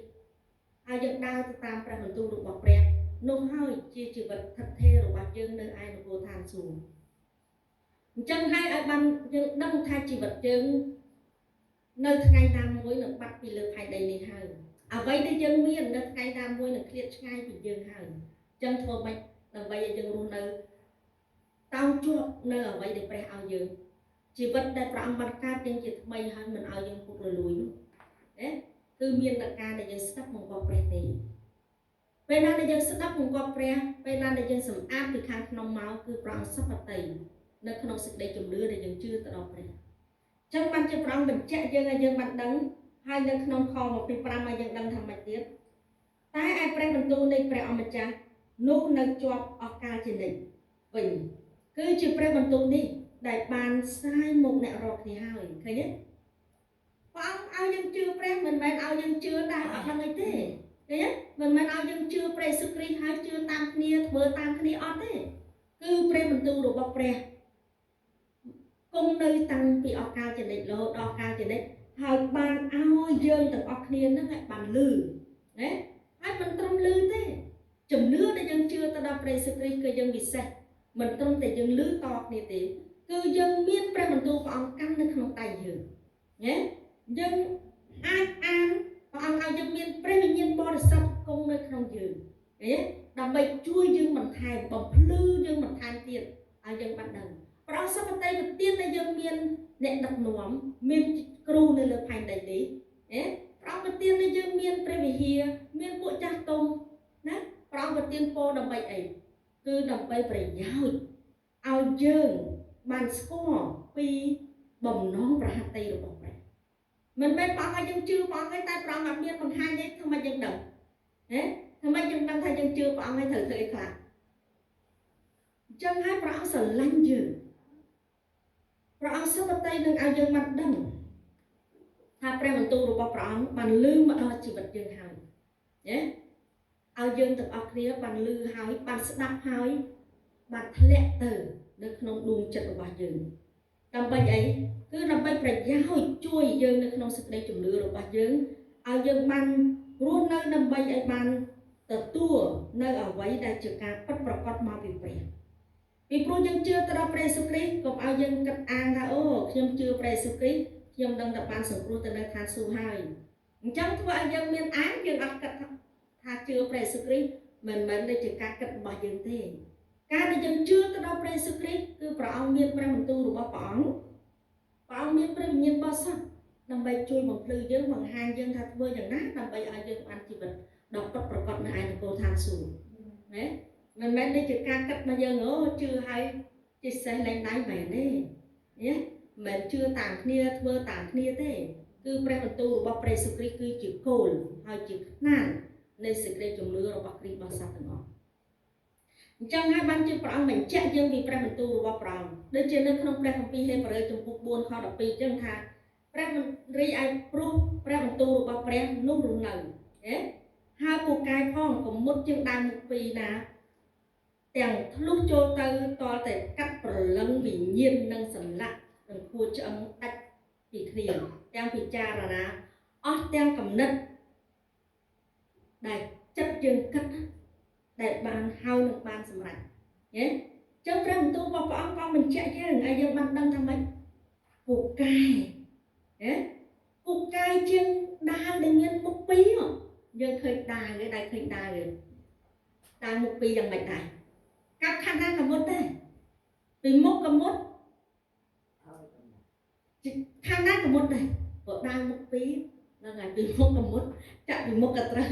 ai dân đau từ tam pra mình tu được bọc bẹt nô hơi chia chữ vật thật thê rồi bạc dân nơi ai được vô than xuống chân hai ai ban dân đâm thay chữ vật dân nơi ngày nam mối được bắt vì lực hai đầy này hơi vậy đây dân miền nơi ngày nam mối được liệt ngay vì dân hơi chân thua mạch là vậy dân luôn nơi tao chuột nơi ở vậy để pre ao dân chỉ vật đại pra ban ca dân chỉ mày hơi mình ao dân phục lùi đấy từ miền đặc ca để dân sắp một cọp pre tì về nan để dân sắp một cọp pre về nan để dân sắm áp từ khang nông máu cứ prang sắp bát tì nơi khung sự để chủng đưa để dân chưa tự đọc pre trong ban chưa prang mình chạy dân ban đắng hai nơi khung kho một pi prang mà dân đăng tham mạch tiếp tai ai pre mình tu đây pre ông mình cha nốt nơi cho ở ca trên này bình cứ chỉ pre mình tu đi đại bàn sai một nẹo rọt thì hai thấy nhé ông ao dân chưa pre mình men ao dân chưa đại ở trong ấy thế đấy mình men ao dân chưa pre sukri hai chưa tam kia vừa tam kia on thế cứ pre mình tu được bọc pre cùng nơi tăng bị ở cao trên đỉnh lô đo cao trên đỉnh hai bàn ao dân từ ở kia nó lại bàn lư đấy hai mình trong lư thế chùm nước để dân chưa ta đo pre sukri cơ dân bị sạch mình trong để dân lư to như thế cứ dân miên pre mình tu ông căn nó không tay dữ nhé dân ai an và ông ao dân miền pre miền bò sập công nơi không dừng đấy đầm bầy chui dân mình thay bọc lư dân mình thay tiền ao dân bắt đầu và ông sắp tay đầu tiên là dân miền nẹt đặt nóm miền kêu nơi lợp hành đầy đấy đấy và ông đầu tiên là dân miền pre về hia miền bộ cha tôm nè và ông đầu tiên po đầm bầy ấy cứ đầm bầy pre nhau ao dân bàn score pi bầm nón và hạt tây được bọc mình bên bọn ai dân chưa bọn cái tay bọn làm miên bằng hai đấy không ai dân đồng thế không ai dân đồng thay dân chưa bọn ai thử thử cả chân hai bọn sợ lanh dữ bọn sắp bắt tay đừng ai dân mặt đồng thay pre mình tu được bọn bàn lư mà đo chỉ vật dân hàng nhé ai dân từ ọc kia bàn lư hai bàn đạp hai bàn lẹ từ được không đùm chật của bà dân đầm bay ấy cứ đầm bay phải giáo chui dân nơi không sự đây chủng lừa được bà dân ao dân ban luôn nơi đầm bay ấy ban từ tua nơi ở vậy đại trực ca bắt bọc bắt mau bị bể vì pro dân chưa ta pre sukri còn ao dân cắt an ra ô nhưng chưa pre sukri nhưng đang tập ban sukru từ nơi than su hai chẳng thua ao dân miền án dân ăn cắt tha chưa pre sukri mình đây trực ca cắt bà dân thế ca để dân chưa ta pre sukri cứ bảo ông miền pre mình tu được bao bỏng ông miền pre miền bao sắc nằm bay chui một lư dân bằng hai dân thật vơi chẳng nát nằm bay ai dân ăn chỉ vật đọc bắt bọc bắt này ai là cô than su đấy mình đây trực ca cắt mà dân ở chưa hay chỉ sẽ lên đáy về đấy nhé mình chưa tạm kia vơ tạm kia thế cứ pre mình tu được bao pre sukri cứ chữ cồn hay chữ nan nên sự đây trồng lứa rồi bạc đi bao sắc từng ngọn trong hai ban chữ prang mình chạy dân vì pre mình tu được prang đây trên nơi không pre không pi hay pre trong cuộc buôn kho đập pi chân thà pre mình ri ai pro pre mình tu được pre nút rung lần nhé hai cuộc cai phong cũng mất chân đan một pi nè tiền lúc cho tới to để cắt lưng vì nhiên nâng sầm lạ đừng cua chấm tách bị thiền tiền bị cha là nè tiền cầm nứt đây chất chân cắt ដែលបានហើយនឹងបានសម្រេចញ៉េចឹងព្រះបន្ទូលរបស់ព្រះអង្គក៏បញ្ជាក់យើងឲ្យយើងបានដឹងថាម៉េចពូកែញ៉េពូកែជាងដាវដែលមានមុខពីរយើងឃើញដាវទេដែលឃើញដាវទេដាវមុខពីរយ៉ាងម៉េចដែរកាប់ខាងណាក៏មុតដែរពីមុខក៏មុតខាងណាក៏មុតដែរបើដាវមុខពីរហ្នឹងហើយពីមុខក៏មុតចាក់ពីមុខក៏ត្រូវ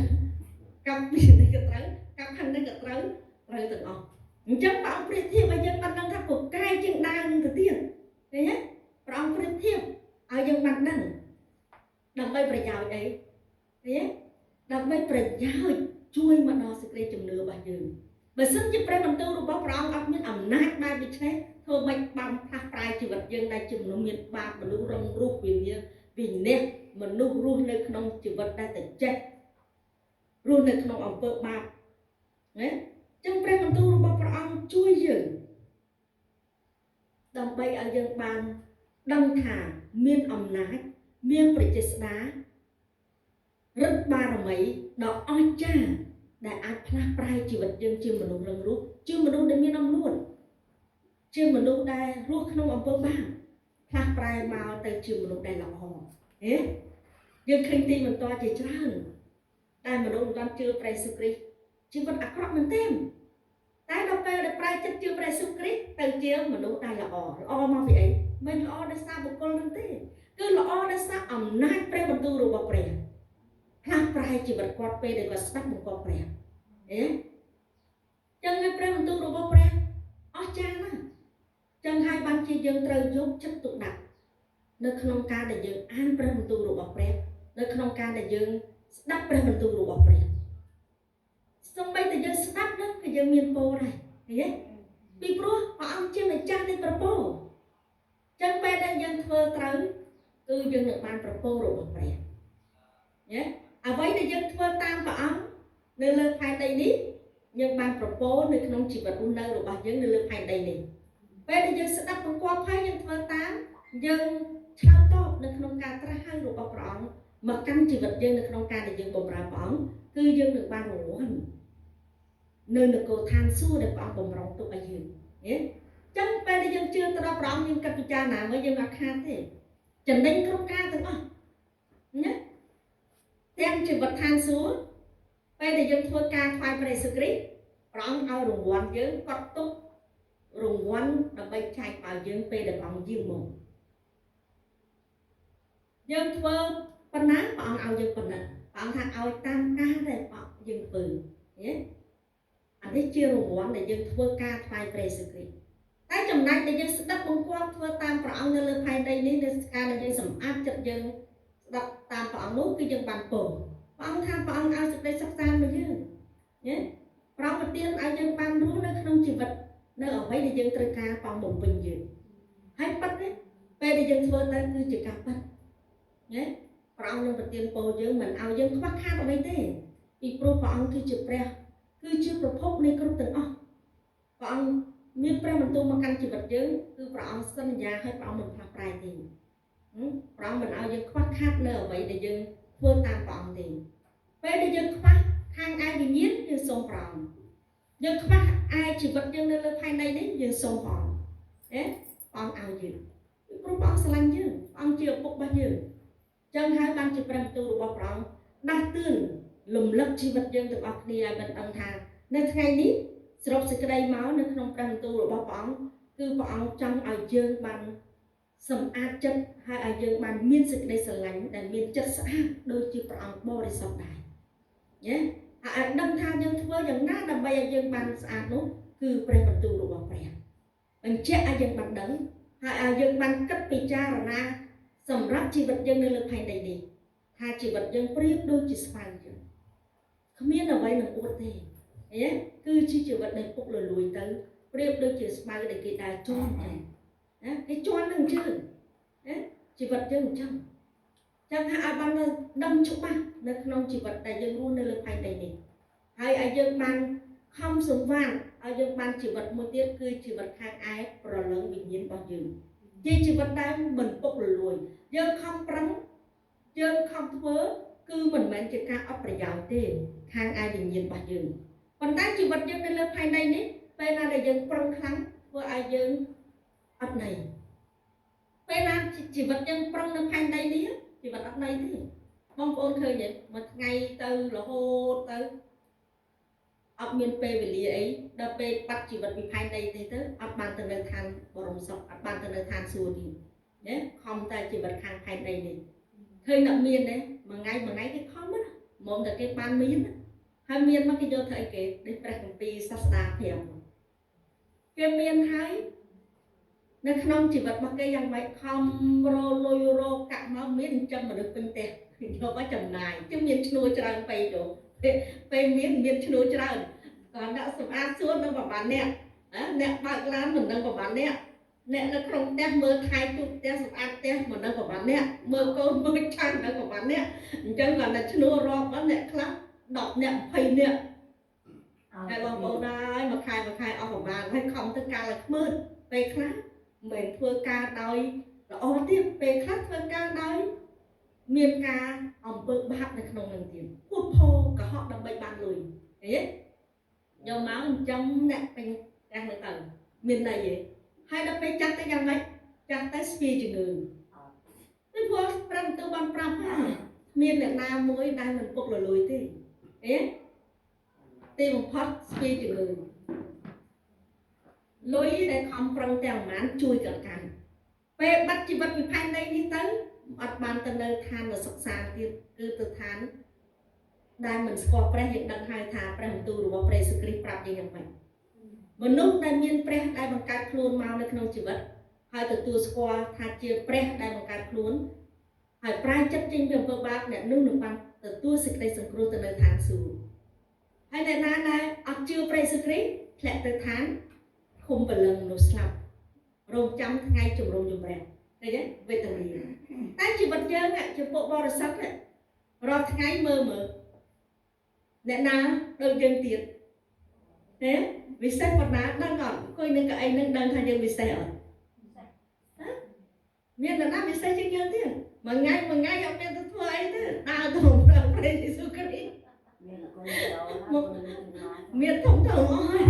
កាប់ពីនេះក៏ត្រូវកាប់ខាងនេះក៏ត្រូវទាំងអស់អញ្ចឹងព្រះអង្គប្រៀបធៀបឲ្យយើងបានដឹងថាពូកែជាងដាវនឹងទៅទៀតឃើញទេព្រះអង្គប្រៀបធៀបឲ្យយើងបានដឹងដើម្បីប្រយោជន៍អីឃើញទេដើម្បីប្រយោជន៍ជួយមកដល់សេចក្តីជំនឿរបស់យើងបើសិនជាព្រះបន្ទូលរបស់ព្រះអង្គអត់មានអំណាចបែបដូច្នេះធ្វើមិនបានផ្លាស់ប្រែជីវិតយើងដែលជាមនុស្សមានបាបមនុស្សរងគ្រោះវិញ្ញាមនុស្សរស់នៅក្នុងជីវិតដែលតែចេះរស់នៅក្នុងអំពើបាបណាចឹងព្រះបន្ទូលរបស់ព្រះអង្គជួយយើងដើម្បីឲ្យយើងបានដឹងថាមានអំណាចមានប្រជាស្ដារឹតបារមីដ៏អស្ចារ្យដែលអាចផ្លាស់ប្រែជីវិតយើងជាមនុស្សរងគ្រោះជាមនុស្សដែលមានអំនួតជាមនុស្សដែលរស់ក្នុងអំពើបាបផ្លាស់ប្រែមកទៅជាមនុស្សដែលល្អយើងឃើញទីបន្តជាច្រើនតែមនុស្សមិនបានជឿព្រះយេស៊ូវគ្រីស្ទជីវិតអាក្រក់មែនទេតែដល់ពេលដែលប្រែចិត្តជឿព្រះយេស៊ូវគ្រីស្ទទៅជាមនុស្សដែលល្អមកពីអីមិនល្អដោយសារបុគ្គលនឹងទេគឺល្អដោយសារអំណាចព្រះបន្ទូលរបស់ព្រះផ្លាស់ប្រែជីវិតគាត់ពេលដែលគាត់ស្ដាប់បង្គាប់ព្រះចឹងហើយព្រះបន្ទូលរបស់ព្រះអស្ចារ្យណាស់ចឹងហើយបានជាយើងត្រូវយកចិត្តទុកដាក់នៅក្នុងការដែលយើងអានព្រះបន្ទូលរបស់ព្រះនៅក្នុងការដែលយើងស្ដាប់ព្រះបន្ទូលរបស់ព្រះសូម្បីតែយើងស្ដាប់នឹងក៏យើងមានពរដែរឃើញទេពីព្រោះព្រះអង្គជាម្ចាស់នៃប្រពោចឹងពេលដែលយើងធ្វើត្រូវគឺយើងនឹងបានប្រពោរបស់ព្រះអ្វីដែលយើងធ្វើតាមព្រះអង្គនៅលើផែនដីនេះយើងបានប្រពោនៅក្នុងជីវិតរស់នៅរបស់យើងនៅលើផែនដីនេះពេលដែលយើងស្ដាប់បង្គាប់ហើយយើងធ្វើតាមយើងឆ្លើយតបនៅក្នុងការត្រាស់ហៅរបស់ព្រះអង្គមកកាន់ជីវិតយើងនៅក្នុងការដែលយើងបម្រើព្រះអង្គគឺយើងនឹងបានរង្វាន់នៅនគរឋានសួគ៌ដែលព្រះអង្គបំរុងទុកឲ្យយើងចឹងពេលដែលយើងជឿទៅដល់ព្រះអង្គយើងគិតពិចារណាមើលយើងអត់ខាតទេចំណេញគ្រប់ការទាំងអស់ណាទាំងជីវិតឋានសួគ៌ពេលដែលយើងធ្វើការថ្វាយព្រះយេស៊ូវគ្រីស្ទព្រះអង្គឲ្យរង្វាន់យើងកត់ទុករង្វាន់ដើម្បីចែកឲ្យយើងពេលដែលព្រះអង្គយាងមកយើងធ្វើប៉ុណ្ណាព្រះអង្គឲ្យយើងប៉ុណ្ណាព្រះអង្គថាឲ្យតាមការដែលព្រះយើងធ្វើអានេះជារង្វាន់ដែលយើងធ្វើការថ្វាយព្រះយេស៊ូវគ្រីស្ទតែចំណែកដែលយើងស្ដាប់បង្គាប់ធ្វើតាមព្រះអង្គនៅលើផែនដីនេះនៅការដែលយើងសម្អាតចិត្តយើងស្ដាប់តាមព្រះអង្គនោះគឺយើងបានពរព្រះអង្គថាព្រះអង្គឲ្យសេចក្តីសុខសាន្តមកយើងព្រះអង្គប្រទានឲ្យយើងបានរស់នៅក្នុងជីវិតនៅអ្វីដែលយើងត្រូវការព្រះអង្គបំពេញយើងហើយប៉ិតនេះពេលដែលយើងធ្វើទៅគឺជាការប៉ិតព្រះអង្គនឹងប្រទានពរយើងមិនឲ្យយើងខ្វះខាតអ្វីទេពីព្រោះព្រះអង្គគឺជាព្រះគឺជាប្រភពនៃគ្រប់ទាំងអស់ព្រះអង្គមានព្រះបន្ទូលមកកាន់ជីវិតយើងគឺព្រះអង្គសន្យាឲ្យព្រះអង្គមិនផ្លាស់ប្រែទេព្រះអង្គមិនឲ្យយើងខ្វះខាតនៅអ្វីដែលយើងធ្វើតាមព្រះអង្គទេពេលដែលយើងខ្វះខាងឯវិញ្ញាណយើងសូមព្រះអង្គយើងខ្វះឯជីវិតយើងនៅលើផែនដីនេះយើងសូមព្រះអង្គព្រះអង្គឲ្យយើងពីព្រោះព្រះអង្គស្រឡាញ់យើងព្រះអង្គជាឪពុករបស់យើងចឹងហើយបានជាព្រះបន្ទូលរបស់ព្រះអង្គដាស់តឿនលំលឹកជីវិតយើងទាំងអស់គ្នាឲ្យបានដឹងថានៅថ្ងៃនេះសរុបសេចក្តីមកនៅក្នុងព្រះបន្ទូលរបស់ព្រះអង្គគឺព្រះអង្គចង់ឲ្យយើងបានសម្អាតចិត្តហើយឲ្យយើងបានមានសេចក្តីស្រឡាញ់ដែលមានចិត្តស្អាតដូចជាព្រះអង្គបរិសុទ្ធដែរហើយឲ្យដឹងថាយើងធ្វើយ៉ាងណាដើម្បីឲ្យយើងបានស្អាតនោះគឺព្រះបន្ទូលរបស់ព្រះបញ្ជាក់ឲ្យយើងបានដឹងហើយឲ្យយើងបានគិតពិចារណាសម្រាប់ជីវិតយើងនៅលើផែនដីនេះថាជីវិតយើងប្រៀបដូចជាស្វាយើងគ្មានអ្វីនឹងអួតទេគឺជាជីវិតដែលពុកលលួយទៅប្រៀបដូចជាស្បៅដែលគេដើរជន់តែគេជន់នឹងជើងជីវិតយើងអញ្ចឹងចឹងថាឲ្យបានដឹងច្បាស់នៅក្នុងជីវិតដែលយើងរស់នៅលើផែនដីនេះហើយឲ្យយើងបានខំសង្វាតឲ្យយើងបានជីវិតមួយទៀតគឺជីវិតខាងឯប្រលឹងវិញ្ញាណរបស់យើងជាជីវិតដែលមិនពុកលលួយយើងខំប្រឹងយើងខំធ្វើគឺមិនមែនជាការអត់ប្រយោជន៍ទេខាងឯវិញ្ញាណរបស់យើង ប៉ុន្តែជីវិតយើងនៅលើផែនដីនេះពេលណាដែលយើងប្រឹងខ្លាំងធ្វើឲ្យយើងអត់ន័យពេលណាជីវិតយើងប្រឹងនៅផែនដីនេះជីវិតអត់ន័យទេបងប្អូនឃើញទេមួយថ្ងៃទៅរហូតទៅអត់មានពេលវេលាអីដល់ពេលបាត់ជីវិតពីផែនដីទេទៅអត់បានទៅនៅឋានបរមសុខអត់បានទៅនៅឋានសួគ៌ទេណាខំតែជីវិតខាងផែនដីនេះឃើញតែមានទេមួយថ្ងៃគេខំណាមុំតែគេបានមានហើយមានមកគេយកទៅអីគេដូចព្រះគម្ពីរសាស្តាព្រាហ្មណ៍គេមានហើយនៅក្នុងជីវិតរបស់គេយ៉ាងម៉េចខំរលុយរកកាក់មកមានចិញ្ចឹមមនុស្សពេញផ្ទះយកមកចំណាយជិះមានឈ្នួលច្រើនពេកទៅពេលមានឈ្នួលច្រើនគាត់ដាក់សម្អាតសួននឹងប្រហែលអ្នកបើកឡានមិនដឹងប្រហែលអ្នកនៅក្នុងផ្ទះមើលថែទូផ្ទះសម្អាតផ្ទះមិនដឹងប្រហែលអ្នកមើលកូនមើលឆាន់ដឹងប្រហែលអ្នកអញ្ចឹងគាត់តែឈ្នួលរាប់អ្នកខ្លះ10អ្នក20អ្នកហើយបងប្អូនដែរមួយខែអស់ប្រហែលហើយខំទៅការឲ្យខ្មើពេលខ្លះមិនធ្វើការដោយល្អទៀតពេលខ្លះធ្វើការដោយមានការអំពើបាបនៅក្នុងនឹងទៀតពុតផោកុហកដើម្បីបានលុយឃើញទេយកមកអញ្ចឹងអ្នកពេញផ្ទះទៅមានន័យទេហើយដល់ពេលចាស់ទៅយ៉ាងម៉េចចាស់ទៅស្ពាយជំងឺពីព្រោះប្រឹងទៅបានប្រាប់ហើយមានអ្នកណាមួយដែលមិនពុកលលួយទេទីបំផុតស្ពាយជំងឺលុយដែលខំប្រឹងទាំងប៉ុន្មានជួយកកាន់ពេលបាត់ជីវិតពីផែនដីនេះទៅអត់បានទៅនៅឋានសិក្សាទៀតគឺទៅឋានដែលមិនស្គាល់ព្រះយើងដឹងហើយថាព្រះបន្ទូលរបស់ព្រះយេស៊ូវគ្រីស្ទប្រាប់យើងយ៉ាងម៉េចមនុស្សដែលមានព្រះដែលបង្កើតខ្លួនមកនៅក្នុងជីវិតហើយទទួលស្គាល់ថាជាព្រះដែលបង្កើតខ្លួនហើយប្រែចិត្តចេញពីអំពើបាបអ្នកនោះនឹងបានទទួលសេចក្តីសង្គ្រោះទៅនៅឋានសួគ៌ហើយអ្នកណាដែលអត់ជឿព្រះយេស៊ូវគ្រីស្ទធ្លាក់ទៅឋានឃុំព្រលឹងមនុស្សស្លាប់រងចាំថ្ងៃជំរំជម្រះឃើញទេវេទនាតែជីវិតយើងជាពួកបរិសុទ្ធរាល់ថ្ងៃមើលអ្នកណាដូចយើងទៀតទេវិសេសប៉ុណ្ណាដឹងអត់អង្គុយនឹងកៅអីនឹងដឹងថាយើងវិសេសអត់មានអ្នកណាវិសេសជាងយើងទៀតមួយថ្ងៃអត់មានទៅធ្វើអីទេដើរទៅព្រះយេស៊ូវគ្រីស្ទមានធំអស់ហើយ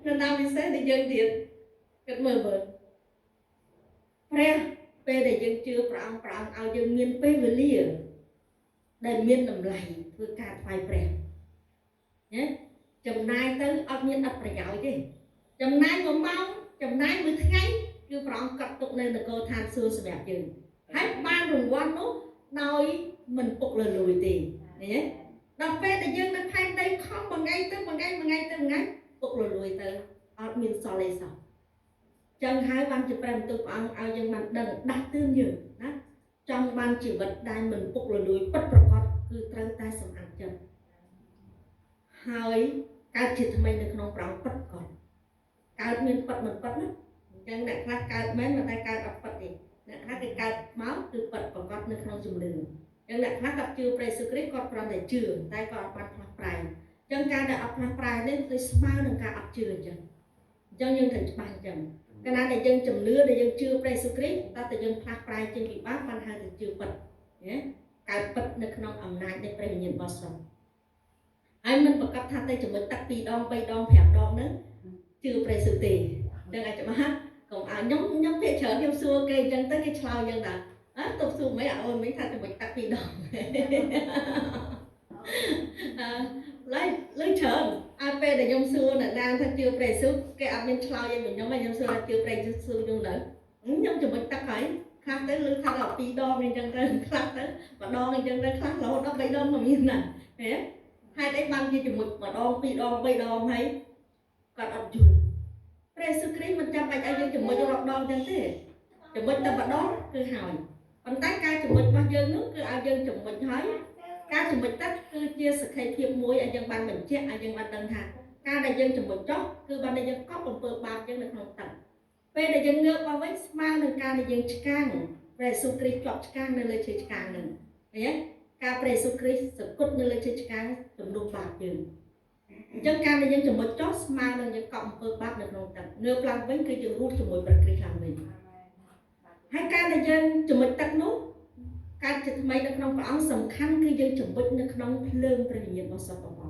អ្នកណាវិសេសតែយើងទៀតគិតមើលព្រះពេលដែលយើងជឿព្រះអង្គឲ្យយើងមានពេលវេលាដែលមានតម្លៃធ្វើការថ្វាយព្រះណាចំណាយទៅអត់មានអត្ថប្រយោជន៍ទេចំណាយ1ម៉ោងចំណាយ1ថ្ងៃគឺព្រះអង្គកត់ទុកនៅនគរឋានសួគ៌សម្រាប់យើងហើយបានរង្វាន់នោះដោយមិនពុកលលួយទេឃើញទេដល់ពេលដែលយើងនៅផែនដីខំមួយថ្ងៃទៅពុកលលួយទៅអត់មានសល់អីសោះចឹងហើយបានជាព្រះបន្ទូលព្រះអង្គឲ្យយើងបានដឹងដាស់តឿនយើងណាចង់បានជីវិតដែលមិនពុកលលួយពិតប្រាកដគឺត្រូវតែសម្អាតចិត្តហើយកើតជាថ្មីនៅក្នុងព្រះអង្គពិតប្រាកដកើតមានពិតមិនពិតណាអញ្ចឹងអ្នកខ្លះកើតមែនតែកើតអត់ពិតទេអ្នកខ្លះគេកើតមកគឺពិតប្រាកដនៅក្នុងជំនឿអញ្ចឹងអ្នកខ្លះគាត់ជឿព្រះយេស៊ូវគ្រីស្ទគាត់គ្រាន់តែជឿតែគាត់អត់បានផ្លាស់ប្រែអញ្ចឹងការដែលអត់ផ្លាស់ប្រែនេះគឺស្មើនឹងការអត់ជឿអញ្ចឹងយើងត្រូវច្បាស់អញ្ចឹងកាលណាដែលយើងជំនឿដែលយើងជឿព្រះយេស៊ូវគ្រីស្ទតើតែយើងផ្លាស់ប្រែចេញពីបាបបានហៅថាជឿពិតណាកើតពិតនៅក្នុងអំណាចនៃព្រះវិញ្ញាណបរិសុទ្ធហើយមិនប្រកាសថាទៅចំណុចទឹក2ដង3ដង5ដងហ្នឹងជឿព្រះយេស៊ូវទេចឹងអាចច្បាស់កុំឲ្យខ្ញុំភាគច្រើនខ្ញុំសួរគេអញ្ចឹងទៅគេឆ្លើយយ៉ាងណាទៅសួរមិនអូនមិនថាចំណុចទឹក2ដងលើច្រើនឲ្យពេលដែលខ្ញុំសួរអ្នកណាថាជឿព្រះយេស៊ូវគេអត់មានឆ្លើយឲ្យខ្ញុំសួរថាជឿព្រះយេស៊ូវខ្ញុំទៅខ្ញុំចំណុចទឹកហើយខ្លះទៅលើថាដល់2ដងអញ្ចឹងទៅខ្លះទៅម្ដងអញ្ចឹងទៅខ្លះរហូតដល់3ដងក៏មានដែរហេតុអីបានជាចំណុចម្ដង2ដង3ដងហើយគាត់អត់យល់ព្រះយេស៊ូវគ្រីស្ទមិនចាំបាច់ឲ្យយើងចំណុចរាប់ដងអញ្ចឹងទេចំណុចតែម្ដងគឺហើយប៉ុន្តែការចំណុចរបស់យើងនោះគឺឲ្យយើងចំណុចហើយការចំណុចទឹកគឺជាសក្ខីភាពមួយឲ្យយើងបានបញ្ជាក់ឲ្យយើងបានដឹងថាការដែលយើងចំណុចចុះគឺបានដែលយើងកប់អំពើបាបយើងនៅក្នុងទឹកពេលដែលយើងងើបមកវិញស្មើនឹងការដែលយើងឆ្កាងព្រះយេស៊ូវគ្រីស្ទជាប់ឆ្កាងនៅលើឈើឆ្កាងនឹងឃើញទេការព្រះយេស៊ូវគ្រីស្ទសគត់នៅលើឈើឆ្កាងជំនួសបាបយើងអញ្ចឹងការដែលយើងចំណុចចុះស្មើនឹងយើងកប់អំពើបាបនៅក្នុងទឹកងើបឡើងវិញគឺយើងរស់ជាមួយព្រះគ្រីស្ទឡើងវិញហើយការដែលយើងចំណុចទឹកនោះកើតជាថ្មីនៅក្នុងព្រះអង្គសំខាន់គឺយើងចំណុចនៅក្នុងភ្លើងព្រះវិញ្ញាណបរិសុទ្ធរបស់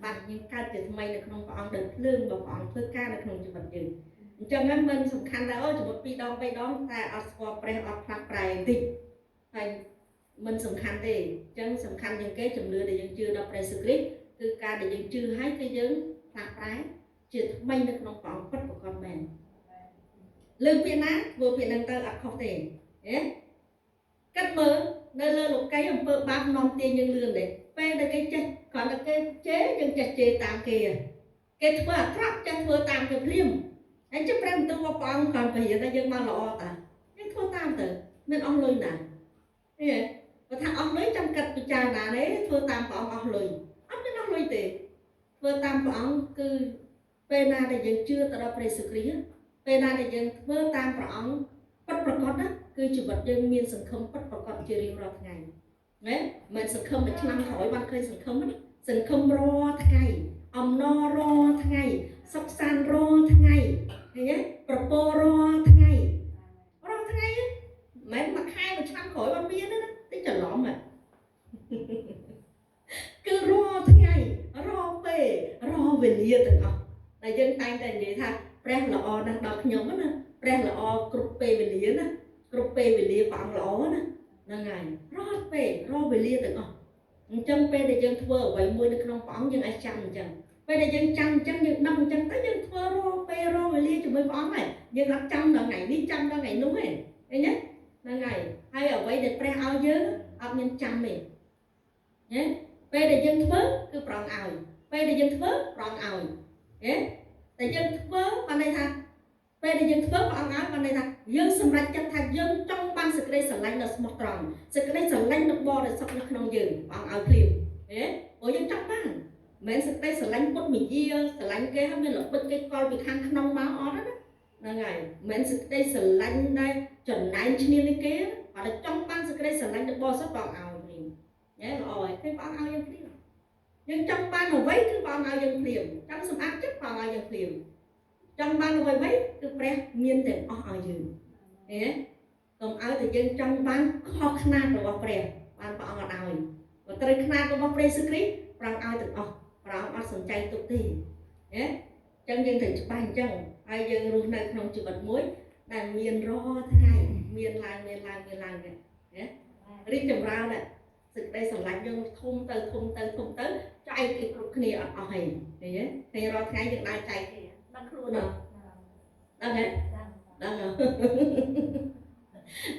bạn những ca từ mày được không có được lương và còn thưa ca được không chịu vật dừng cho nên mình sủng khăn là ôi chỉ một pi đong bay đong ta ở squat pre ở phạt prai đi hay mình sủng khăn thì chẳng sủng khăn những cái chùm lừa để dân chưa đọc pre script từ ca để dân chưa hay cái dân phạt prai chỉ mày được không còn bất của con mình lương Việt Nam vừa Việt Nam ta ở không thể cắt mơ nơi lơ lục cái ông bơ bám non tiền nhưng lương để pe được cái chế còn là cái chế nhưng chặt chế tạm kìa cái thua trap chân thua tạm cái liêm anh chấp rằng tôi vào con còn phải hiện ra dân mà lọ ta nhưng thua tạm tử nên ông lôi nè và thằng ông lấy trong cật của cha nà đấy thua tạm của ông lôi ông nên ông lôi tiền thua tạm của ông cứ pe na để dân chưa tao đâu phải xử lý pe na để dân thua tạm của ông bắt bật con đó cứ chụp vật dân miên sừng không bắt bật con chưa riêng rồi ngày đấy mình sừng không để năm khỏi ban khơi sừng không ro ngày ông no ro ngày sóc san ro ngày nhé propo ro ngày mấy mặt hai mà năm khỏi ban miên đó tí chờ lõm mà cứ ro ngày ro về lia từng ông là dân tay đây vậy thôi pre là o đang đọc nhóm đó pre là o group về lia đó group về lia bạn lỗ đó là ngày ro về lia từng ông chân pe để dân thưa vậy môi được không phóng nhưng ai chăm chẳng pe để dân chăm chân những năm chân tới dân thưa ro về lia cho mới phóng này nhưng gặp chăm là ngày đi chăm là ngày đúng này thấy nhé là ngày hay ở vậy để pre ao dớ ao nhân chăm mình nhé pe để dân thưa cứ prong ao pe để dân thưa prong ao nhé để dân thưa ban đây thà pe để dân thưa prong ao ban đây thà dân sầm rạch chân thà dân trong ban sự đây sờ lạnh là smart tròn sự đây sờ lạnh được bo để sọc nó không dừng prong ao clear nhé ở dân trong ban mấy sự đây sờ lạnh cốt mình chia sờ lạnh cái không biết là bên cái coi bị khăn không máu ó đó là ngày mấy sự đây sờ lạnh đây chuẩn lạnh trên cái kia hoặc là trong ban sự đây sờ lạnh được bo sắp prong ao mình nhé rồi cái prong ao dân clear nhưng trong ban mà vấy cứ prong ao dân clear trong sầm áp chất prong ao dân clear trong ban mà vấy cứ pre miên tiền ó ao dừng nhé còn ao thì dân trong ban khó khăn rồi pre ban prong ao đào và tới khăn của pre script prong ao từ ó prong ao sân chay tụt thì nhé chân dân thì ban chân ai dân luôn này không chịu bật muối đàn miên ro thế này miên làng nhé rít chầm rau này sự đây sẵn lạnh dân thum tới chạy cái cục kia ở hình nhé thì ro thế dân đang chạy thì đang luôn rồi đang hết đang rồi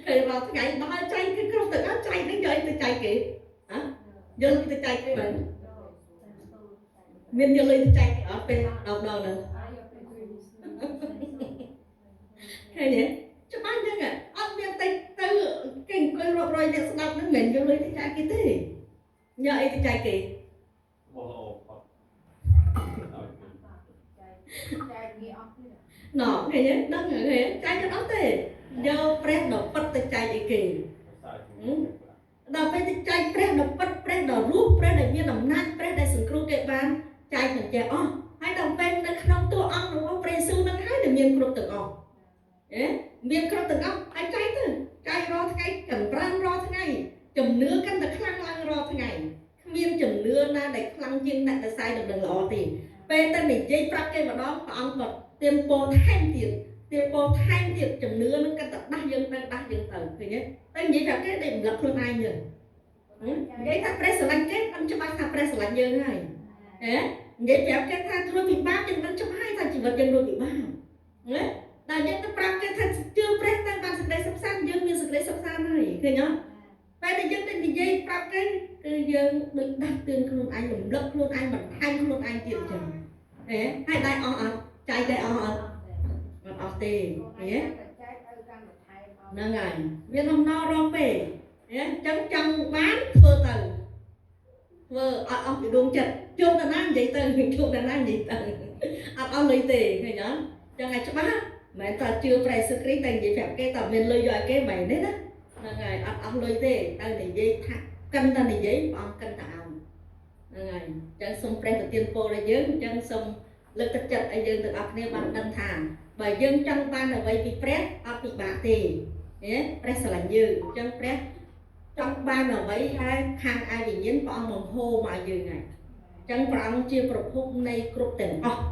thì ro thế này nó chạy cái cục tự nó chạy đến giờ tự chạy kì hả dân tự chạy cái mình miên dân lên chạy ở bên đầu nữa hay nhỉ cho ban chứ à ông miên tay từ kinh coi rồi để đọc nó mình dân lên tự chạy cái thế nhờ ấy tự chạy kì nó cái nhé nó người chạy cho nó thế do press nó bắt tự chạy cái kì đào phải tự chạy press nó bắt press nó rút press để miên làm nát press để sừng kêu cái ban chạy mình chạy ó hay đồng bên nó không tua ông nó press su nó hay để miên kêu tự ó miên kêu tự ó ai chạy từ chạy ro cái cầm ran ro thế này chùm nứa căn được khăn lăng ro thế này miên chùm nứa na để khăn chiên nặng để sai được đừng lọ thì pe tên để dây prap cái vào đó ông vật tempo thay tiền chùm nứa nó căn tập đa dân tờ thì nhé tên gì là cái để lập luôn ai nhỉ cái thằng press lạnh cái anh cho bác thằng press lạnh dân này vậy kéo cái thằng rồi bị ba chân đang trong hai thằng chỉ vật dân rồi bị ba là những cái prap cái thằng chưa press tăng bằng sự đây sắp sang dân miên sự đây sắp sang này thì nhá phải để dân tên gì dây prap cái dân được đặt tiền luôn anh mình lập luôn anh mình thay luôn anh tiền chừng hay đây chạy đây ở tiền nhé nâng ngày viên hôm no rong về chấm trong bán vừa từ vừa ông bị đuông chật chung là năng vậy từ chung là năng vậy từ ông lấy tiền thì nhớ cho ngày cho bác mẹ ta chưa phải xử lý thành gì phép cái tầm mình lôi dòi cái mày đấy đó nâng ngày ông lấy tiền ta để dây cân ta để giấy ông cân tạo nâng ngày chân xong pre từ tiền cô là dưới chân xong lực tất chật ở dương từ ấp này bằng đâm thảm bởi dân trong ban là vậy bị press ấp bị bạc tiền press là dư chân press trong ban là vậy hai hàng ai bị nhiễm con mồm hô mà dư này chẳng prang chiaប្រភពនៃគ្រប់ទាំងអស់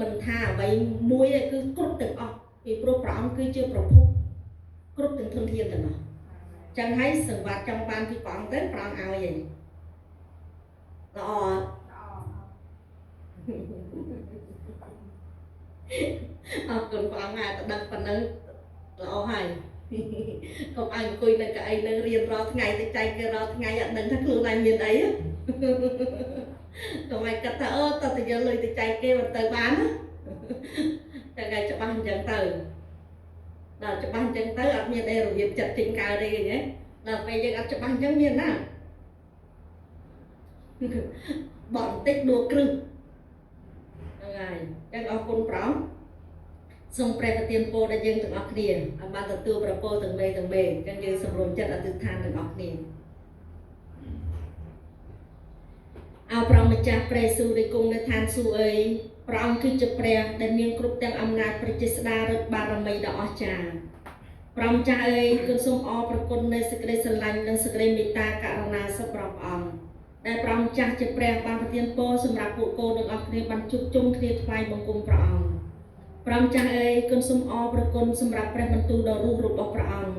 មិនថាអ្វីមួយគឺគ្រប់ទាំងអស់ពីព្រោះព្រះអង្គគឺជាប្រភពគ្រប់ទាំងធនធានទាំងអស់ចឹងហើយសង្វាតចង់បានពីព្រះអង្គទៅព្រះអង្គឲ្យឯងល្អអរគុណព្រះអង្គអាចទៅដឹងប៉ុណ្ណឹងល្អហើយកុំឲ្យអង្គុយនៅកៅអីនឹងរៀនរាល់ថ្ងៃទៅចែកគេរាល់ថ្ងៃអត់ដឹងថាខ្លួនឯងមានអីកុំឲ្យគិតថាអូតើទៅយកលុយទៅចែកគេមិនទៅបានតែគេច្បាស់អញ្ចឹងទៅដល់ច្បាស់អញ្ចឹងទៅអត់មានអីរបៀបចិត្តចេញកើតអីទេដល់ពេលយើងអត់ច្បាស់អញ្ចឹងមានណាបនតិចដួលគ្រឹះហ្នឹងហើយអញ្ចឹងអរគុណព្រះអង្គសូមព្រះប្រទានពរដល់យើងទាំងអស់គ្នាឲ្យបានទទួលប្រពរទាំងមេទាំងមេអញ្ចឹងយើងសម្រុំចិត្តអធិដ្ឋានទាំងអស់គ្នាអោព្រះម្ចាស់ព្រះយេស៊ូវដែលគង់នៅឋានសួគ៌អីព្រះអង្គគឺជាព្រះដែលមានគ្រប់ទាំងអំណាចប្រជាស្ដារឫទ្ធិបារមីដ៏អស្ចារ្យព្រះម្ចាស់អើយគឺសូមអរព្រគុណនៃសេចក្តីស្រឡាញ់និងសេចក្តីមេត្តាករុណាសប្បុរសព្រះអង្គដែលព្រះម្ចាស់ជាព្រះបានប្រទានពរសម្រាប់ពួកកូនទាំងអស់គ្នាបានជួបជុំគ្នាថ្វាយបង្គំព្រះអង្គព្រះម្ចាស់អើយគុណសូមអរព្រគុណសម្រាប់ព្រះបន្ទូលដ៏រស់របស់ព្រះអង្គ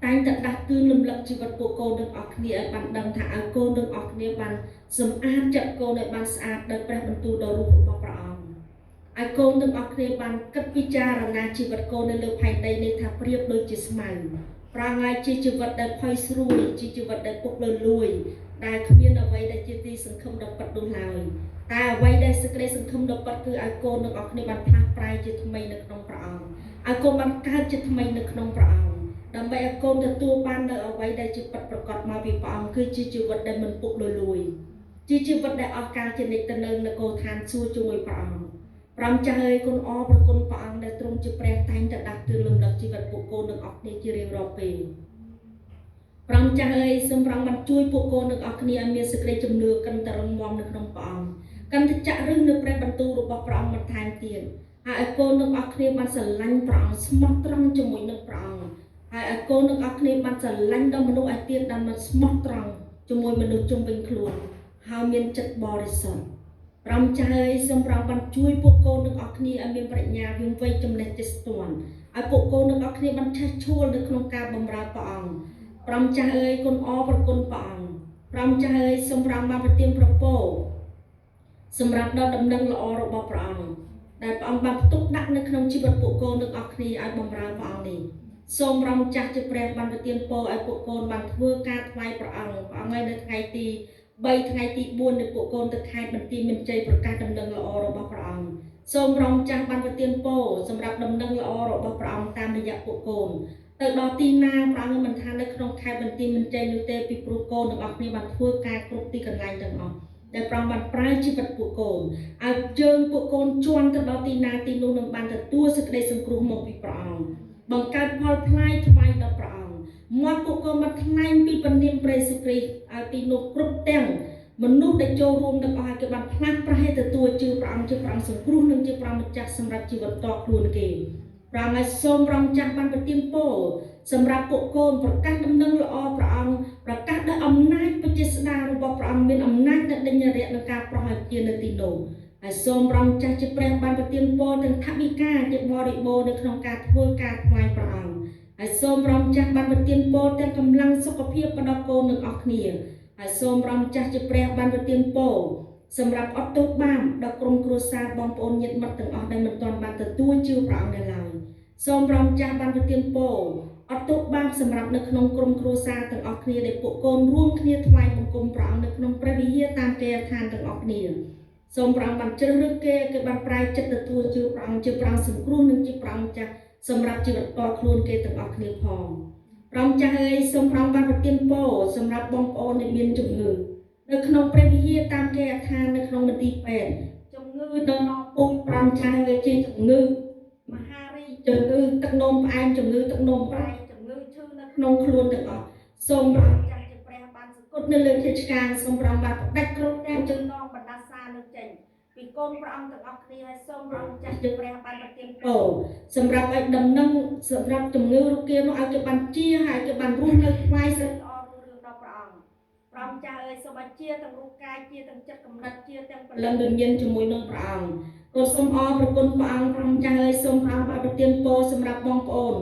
តែងតែដាស់តឿនលំលឹកជីវិតពួកកូនទាំងអស់គ្នាឲ្យបានដឹងថាឲ្យកូនទាំងអស់គ្នាបានសម្អាតចិត្តកូនឲ្យបានស្អាតដោយព្រះបន្ទូលដ៏រស់របស់ព្រះអង្គឲ្យកូនទាំងអស់គ្នាបានគិតពិចារណាជីវិតកូននៅលើផែនដីនេះថាប្រៀបដូចជាស្មៅប្រងាយជាជីវិតដែលផុយស្រួយជាជីវិតដែលពុកលលួយដែលគ្មានអ្វីដែលជាទីសង្ឃឹមដ៏ពិតនោះឡើយតែអ្វីដែលសេចក្តីសង្ឃឹមដ៏ពិតគឺឲ្យកូនទាំងអស់គ្នាបានផ្លាស់ប្រែជាថ្មីនៅក្នុងព្រះអង្គឲ្យកូនបានកើតជាថ្មីនៅក្នុងព្រះអង្គដើម្បីឲ្យកូនទទួលបាននៅអ្វីដែលជាពិតប្រាកដមកពីព្រះអង្គគឺជាជីវិតដែលមិនពុកលលួយជាជីវិតដែលអស់កលជានិច្ចទៅនៅនគរឋានសួគ៌ជាមួយព្រះអង្គព្រះម្ចាស់អើយគុណអរព្រគុណព្រះអង្គដែលទ្រង់ជាព្រះតែងតែដាស់តឿនលំដាប់ជីវិតពួកកូនទាំងអស់គ្នាជារៀងរាល់ពេលព្រះម្ចាស់អើយសូមព្រះអង្គបានជួយពួកកូនទាំងអស់គ្នាឲ្យមានសេចក្តីជំនឿកាន់តែរឹងមាំនៅក្នុងព្រះអង្គកាន់តែចាក់ឫសនៅព្រះបន្ទូលរបស់ព្រះអង្គបន្ថែមទៀតហើយឲ្យកូនទាំងអស់គ្នាបានស្រឡាញ់ព្រះអង្គស្មោះត្រង់ជាមួយនឹងព្រះអង្គហើយឲ្យកូនទាំងអស់គ្នាបានស្រឡាញ់ដល់មនុស្សឯទៀតដែលមិនស្មោះត្រង់ជាមួយមនុស្សជុំវិញខ្លួនហើយមានចិត្តបរិសុទ្ធព្រះម្ចាស់អើយសូមព្រះអង្គបានជួយពួកកូនទាំងអស់គ្នាឲ្យមានប្រាជ្ញាវិវ័យចំណេះចេះស្ទាន់ឲ្យពួកកូនទាំងអស់គ្នាបានឆេះឆួលនៅក្នុងការបម្រើព្រះអង្គព្រះម្ចាស់អើយគុណអរព្រគុណព្រះអង្គព្រះម្ចាស់អើយសូមព្រះអង្គបានប្រទានប្រពរសម្រាប់ដល់ដំណឹងល្អរបស់ព្រះអង្គដែលព្រះអង្គបានផ្ទុកដាក់នៅក្នុងជីវិតពួកកូនទាំងអស់គ្នាឲ្យបម្រើព្រះអង្គនេះសូមព្រះម្ចាស់ជាព្រះបានប្រទានពរឲ្យពួកកូនបានធ្វើការថ្វាយព្រះអង្គឲ្យនៅថ្ងៃទី3ថ្ងៃទី4នៃពួកកូនទៅខេត្តបន្ទាយមានជ័យប្រកាសដំណឹងល្អរបស់ព្រះអង្គសូមព្រះម្ចាស់បានប្រទានពរសម្រាប់ដំណឹងល្អរបស់ព្រះអង្គតាមរយៈពួកកូនទៅដល់ទីណាព្រះអង្គមិនថានៅក្នុងខេត្តបន្ទាយមានជ័យនោះទេពីព្រោះកូនទាំងអស់គ្នាបានធ្វើការគ្រប់ទីកន្លែងទាំងអស់ដែលព្រះអង្គបានប្រើជីវិតពួកកូនឲ្យជើងពួកកូនជន់ទៅដល់ទីណាទីនោះនឹងបានទទួលសេចក្តីសង្គ្រោះមកពីព្រះអង្គបង្កើតផលផ្លែថ្វាយដល់ព្រះអង្គមាត់ពួកកូនបានថ្លែងពីព្រះនាមព្រះយេស៊ូវគ្រីស្ទឲ្យទីនោះគ្រប់ទាំងមនុស្សដែលចូលរួមទាំងអស់ឲ្យគេបានផ្លាស់ប្រហែលទទួលជឿព្រះអង្គជាព្រះអង្គសង្គ្រោះនិងជាព្រះម្ចាស់សម្រាប់ជីវិតតខ្លួនគេព្រះអង្គឲ្យសូមព្រះម្ចាស់បានប្រទានពរសម្រាប់ពួកកូនប្រកាសដំណឹងល្អព្រះអង្គប្រកាសដោយអំណាចប្រជាស្ដាររបស់ព្រះអង្គមានអំណាចដែលដេញរយៈនឹងការប្រោះឲ្យជានៅទីនោះហើយសូមព្រះម្ចាស់ជាព្រះបានប្រទានពរទាំងថវិកាជាបរិបូរណ៍នៅក្នុងការធ្វើការថ្វាយព្រះអង្គហើយសូមព្រះម្ចាស់បានប្រទានពរទាំងកម្លាំងសុខភាពដល់កូនទាំងអស់គ្នាហើយសូមព្រះម្ចាស់ជាព្រះបានប្រទានពរសម្រាប់អត់ទោសបាបដល់ក្រុមគ្រួសារបងប្អូនញាតិមិត្តទាំងអស់ដែលមិនទាន់បានទទួលជឿព្រះអង្គនៅឡើយសូមព្រះម្ចាស់បានប្រទានពរអត់ទោសបាបសម្រាប់នៅក្នុងក្រុមគ្រួសារទាំងអស់គ្នាដែលពួកកូនរួមគ្នាថ្វាយបង្គំព្រះអង្គនៅក្នុងព្រះវិហារតាមគេឋានទាំងអស់គ្នាសូមព្រះអង្គបានជ្រើសរើសគេបានប្រែចិត្តទទួលជឿព្រះអង្គជាព្រះសង្គ្រោះនិងជាព្រះម្ចាស់សម្រាប់ជីវិតតខ្លួនគេទាំងអស់គ្នាផងព្រះម្ចាស់អើយសូមព្រះអង្គបានប្រទានពរសម្រាប់បងប្អូនដែលមានជំងឺនៅក្នុងព្រះវិហារតាមគេឋាននៅក្នុងមន្ទីរពេទ្យជំងឺដល់នំពុកព្រះម្ចាស់អើយជាជំងឺមហារីកជំងឺទឹកនោមផ្អែមជំងឺទឹកនោមប្រៃជំងឺឈឺនៅក្នុងខ្លួនទាំងអស់សូមព្រះម្ចាស់ជាព្រះបានសគត់នៅលើជាឆ្កាងសូមព្រះអង្គបានផ្ដាច់គ្រប់ទាំងចំណងបណ្ដាសានឹងចេញពីកូនព្រះអង្គទាំងអស់គ្នាហើយសូមព្រះម្ចាស់ជាព្រះបានប្រទានពរសម្រាប់ឲ្យដំណឹងសម្រាប់ជំងឺរោគគានោះឲ្យគេបានជាហើយគេបានរស់នៅថ្វាយសិទ្ធិល្អរឿងដល់ព្រះអង្គ ព្រមចាស់អើយសូមឲ្យជាទាំងរូបកាយជាទាំងចិត្តកំណត់ជាទាំងព្រលឹងវិញ្ញាណជាមួយនឹងព្រះអង្គក៏សូមអរព្រគុណព្រះអង្គព្រមចាស់អើយសូមព្រះអង្គប្រទានពរសម្រាប់បងប្អូន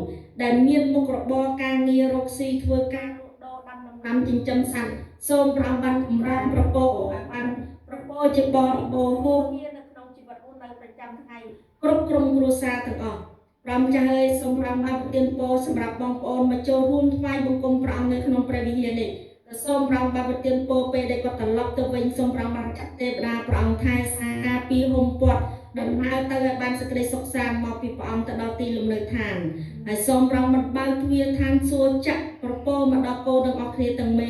ដែលមានមុខរបរការងាររកស៊ីធ្វើការលក់ដូរដាំដំណាំចិញ្ចឹមសត្វសូមព្រះអង្គបានចម្រើនប្រពោបានប្រពោជាបរិបូរណ៍ហូរហៀនៅក្នុងជីវិតអូននៅប្រចាំថ្ងៃគ្រប់ក្រុមគ្រួសារទាំងអស់ព្រមចាស់អើយសូមព្រះអង្គបានប្រទានពរសម្រាប់បងប្អូនមកចូលរួមថ្វាយបង្គំព្រះអង្គនៅក្នុងព្រះវិហារនេះសូមព្រះអង្គបានប្រទានពរពេលដែលគាត់ត្រឡប់ទៅវិញសូមព្រះអង្គបានចាត់ទេវតាព្រះអង្គថែសាការពីហុំព័ទ្ធដំណើរទៅឲ្យបានសេចក្តីសុខសាន្តមកពីព្រះអង្គទៅដល់ទីលំនៅឋានហើយសូមព្រះអង្គបានបើកទ្វារឋានសួគ៌ចាក់ប្រពោមកដល់កូនទាំងអស់គ្នាទាំងមេ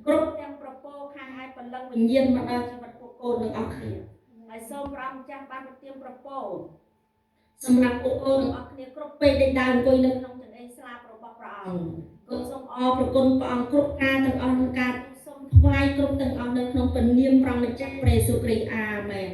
គ្រប់ទាំងប្រពោខាងឲ្យពលឹងវិញ្ញាណមកដល់ជីវិតពួកកូនទាំងអស់គ្នាហើយសូមព្រះអង្គចាស់បានប្រទានប្រពោសម្រាប់ពួកកូនទាំងអស់គ្នាគ្រប់ពេលដែលដើរអង្គុយនៅក្នុងចង្អេរស្លាបរបស់ព្រះអង្គគុណសូមអរព្រគុណព្រះអង្គគ្រប់ការទាំងអស់ក្នុងការសូមថ្វាយគ្រប់ទាំងអស់នៅក្នុងព្រះនាមព្រះម្ចាស់ព្រះយេស៊ូវគ្រីស្ទអាមែន